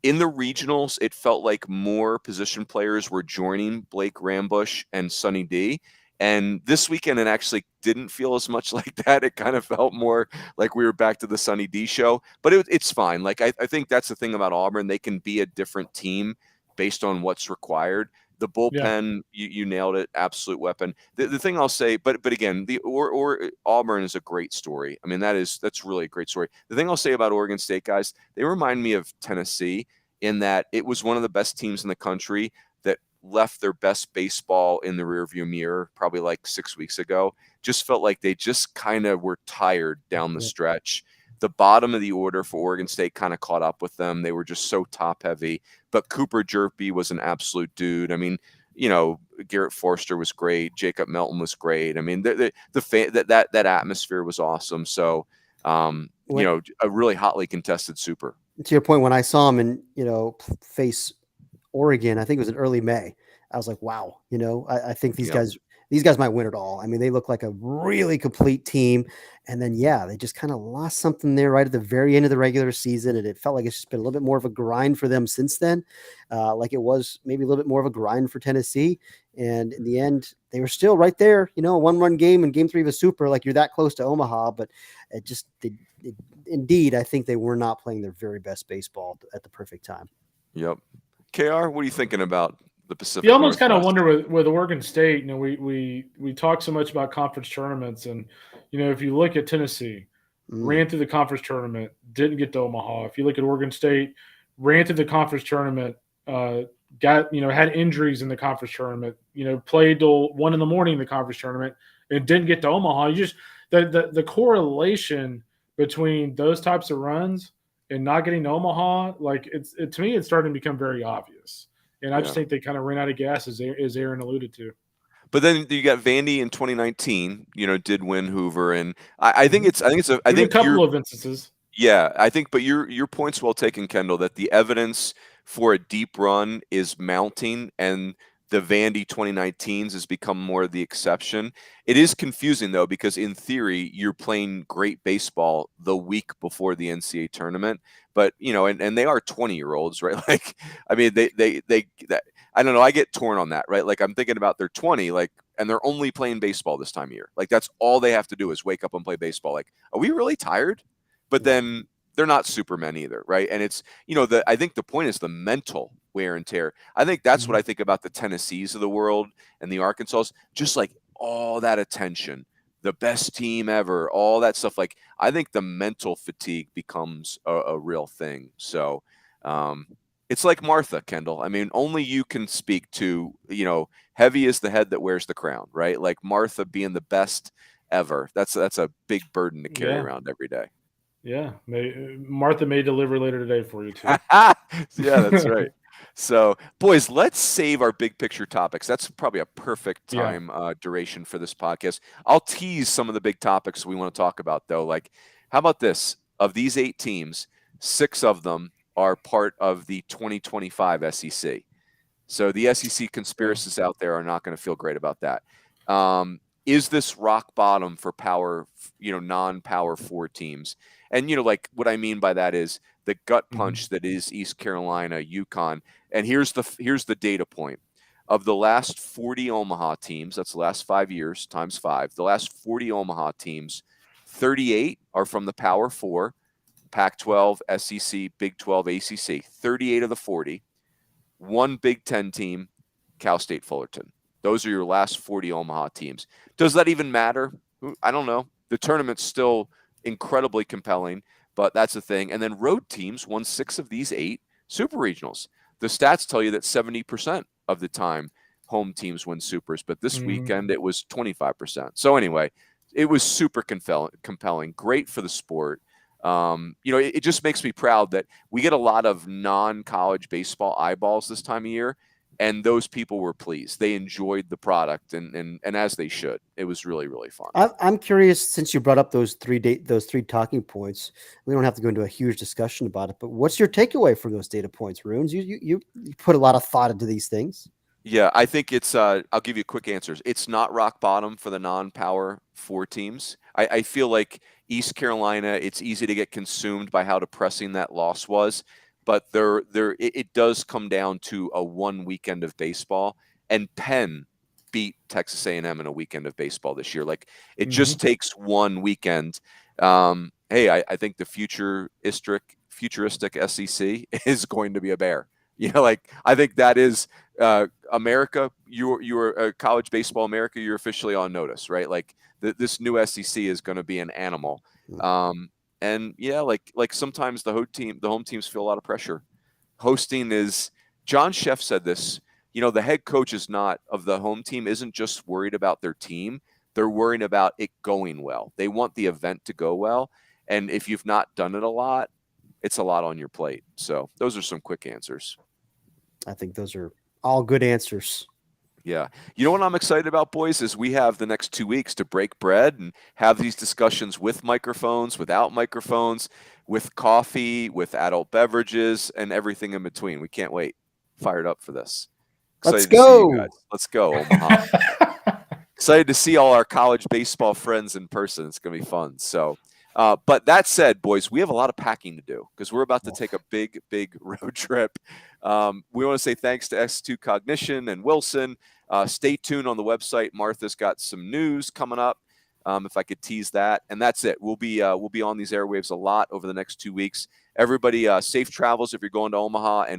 the regionals, it felt like more position players were joining Blake Rambush and Sonny D. And this weekend, it actually didn't feel as much like that. It kind of felt more like we were back to the Sonny D show. But it's fine. Like I think that's the thing about Auburn. They can be a different team based on what's required. The bullpen, you nailed it. Absolute weapon. The thing I'll say, but again, or Auburn is a great story. I mean, that's really a great story. The thing I'll say about Oregon State, guys, they remind me of Tennessee in that it was one of the best teams in the country that left their best baseball in the rearview mirror probably like 6 weeks ago. Just felt like they just kind of were tired down the stretch. The bottom of the order for Oregon State kind of caught up with them. They were just so top heavy. But Cooper Jerpy was an absolute dude. I mean, Garrett Forster was great. Jacob Melton was great. I mean, that atmosphere was awesome. So, a really hotly contested super. To your point, when I saw him in, face Oregon, I think it was in early May, I was like, wow, I think these guys might win it all. I mean, they look like a really complete team. And then, they just kind of lost something there right at the very end of the regular season. And it felt like it's just been a little bit more of a grind for them since then. Like it was maybe a little bit more of a grind for Tennessee. And in the end, they were still right there, a 1-run game in game 3 of a super, like you're that close to Omaha, but indeed, I think they were not playing their very best baseball at the perfect time. Yep. KR, what are you thinking about the Pacific? You almost kind of wonder with Oregon State, we talk so much about conference tournaments, and if you look at Tennessee, ran through the conference tournament, didn't get to Omaha. If you look at Oregon State, ran through the conference tournament, had injuries in the conference tournament, played till 1 a.m. in the conference tournament and didn't get to Omaha. You just the correlation between those types of runs and not getting to Omaha, to me, it's starting to become very obvious. And I just think they kind of ran out of gas, as Aaron alluded to. But then you got Vandy in 2019, did win Hoover, and I think a couple of instances. Yeah, I think, but your point's well taken, Kendall, that the evidence for a deep run is mounting, and the Vandy 2019s has become more the exception. It is confusing though, because in theory you're playing great baseball the week before the NCAA tournament, but and they are 20-year-olds, right? Like, I mean, I don't know. I get torn on that, right? Like, I'm thinking about they're 20, like, and they're only playing baseball this time of year. Like, that's all they have to do is wake up and play baseball. Like, are we really tired? But then they're not supermen either, right? And it's, I think the point is the mental wear and tear. I think that's what I think about the Tennessees of the world and the Arkansas, just like all that attention, the best team ever, all that stuff. Like, I think the mental fatigue becomes a real thing. So it's like Martha, Kendall. I mean, only you can speak to, heavy is the head that wears the crown, right? Like Martha being the best ever. That's a big burden to carry around every day. Yeah, Martha may deliver later today for you too. Yeah, that's right. So, boys, let's save our big picture topics. That's probably a perfect time duration for this podcast. I'll tease some of the big topics we want to talk about, though. Like, how about this? Of these 8 teams, 6 of them are part of the 2025 SEC. So the SEC conspiracists out there are not going to feel great about that. Is this rock bottom for power, non-power 4 teams? And, like what I mean by that is the gut punch that is East Carolina, UConn. And here's the data point. Of the last 40 Omaha teams, that's the last 5 years times 5, the last 40 Omaha teams, 38 are from the Power 4, Pac-12, SEC, Big 12, ACC. 38 of the 40. 1 Big 10 team, Cal State Fullerton. Those are your last 40 Omaha teams. Does that even matter? I don't know. The tournament's still incredibly compelling, but that's the thing. And then road teams won 6 of these 8 super regionals. The stats tell you that 70% of the time home teams win supers, but this weekend it was 25%. So anyway, it was super compelling, great for the sport. It just makes me proud that we get a lot of non-college baseball eyeballs this time of year, and those people were pleased. They enjoyed the product, and as they should. It was really, really fun. I'm curious, since you brought up those three talking points. We don't have to go into a huge discussion about it, but what's your takeaway from those data points, Runes? You put a lot of thought into these things. Yeah, I think it's. I'll give you quick answers. It's not rock bottom for the non-power 4 teams. I feel like East Carolina, it's easy to get consumed by how depressing that loss was, but it does come down to a 1 weekend of baseball, and Penn beat Texas A&M in a weekend of baseball this year. Like, it just takes 1 weekend. Hey, I think the futuristic SEC is going to be a bear. Like, I think that is America. You're college baseball America. You're officially on notice, right? Like, this new SEC is going to be an animal. And yeah, like sometimes the home teams feel a lot of pressure. Hosting is, John Sheff said this, the head coach of the home team isn't just worried about their team. They're worrying about it going well. They want the event to go well. And if you've not done it a lot, it's a lot on your plate. So those are some quick answers. I think those are all good answers. Yeah. You know what I'm excited about, boys, is we have the next 2 weeks to break bread and have these discussions with microphones, without microphones, with coffee, with adult beverages, and everything in between. We can't wait. Fired up for this. Excited Let's to see go. you guys. Let's go, Omaha. Excited to see all our college baseball friends in person. It's going to be fun. So, but that said, boys, we have a lot of packing to do because we're about to take a big, big road trip. We want to say thanks to S2 Cognition and Wilson. Stay tuned on the website. Martha's got some news coming up. If I could tease that, and that's it. We'll be on these airwaves a lot over the next 2 weeks. Everybody, safe travels if you're going to Omaha, and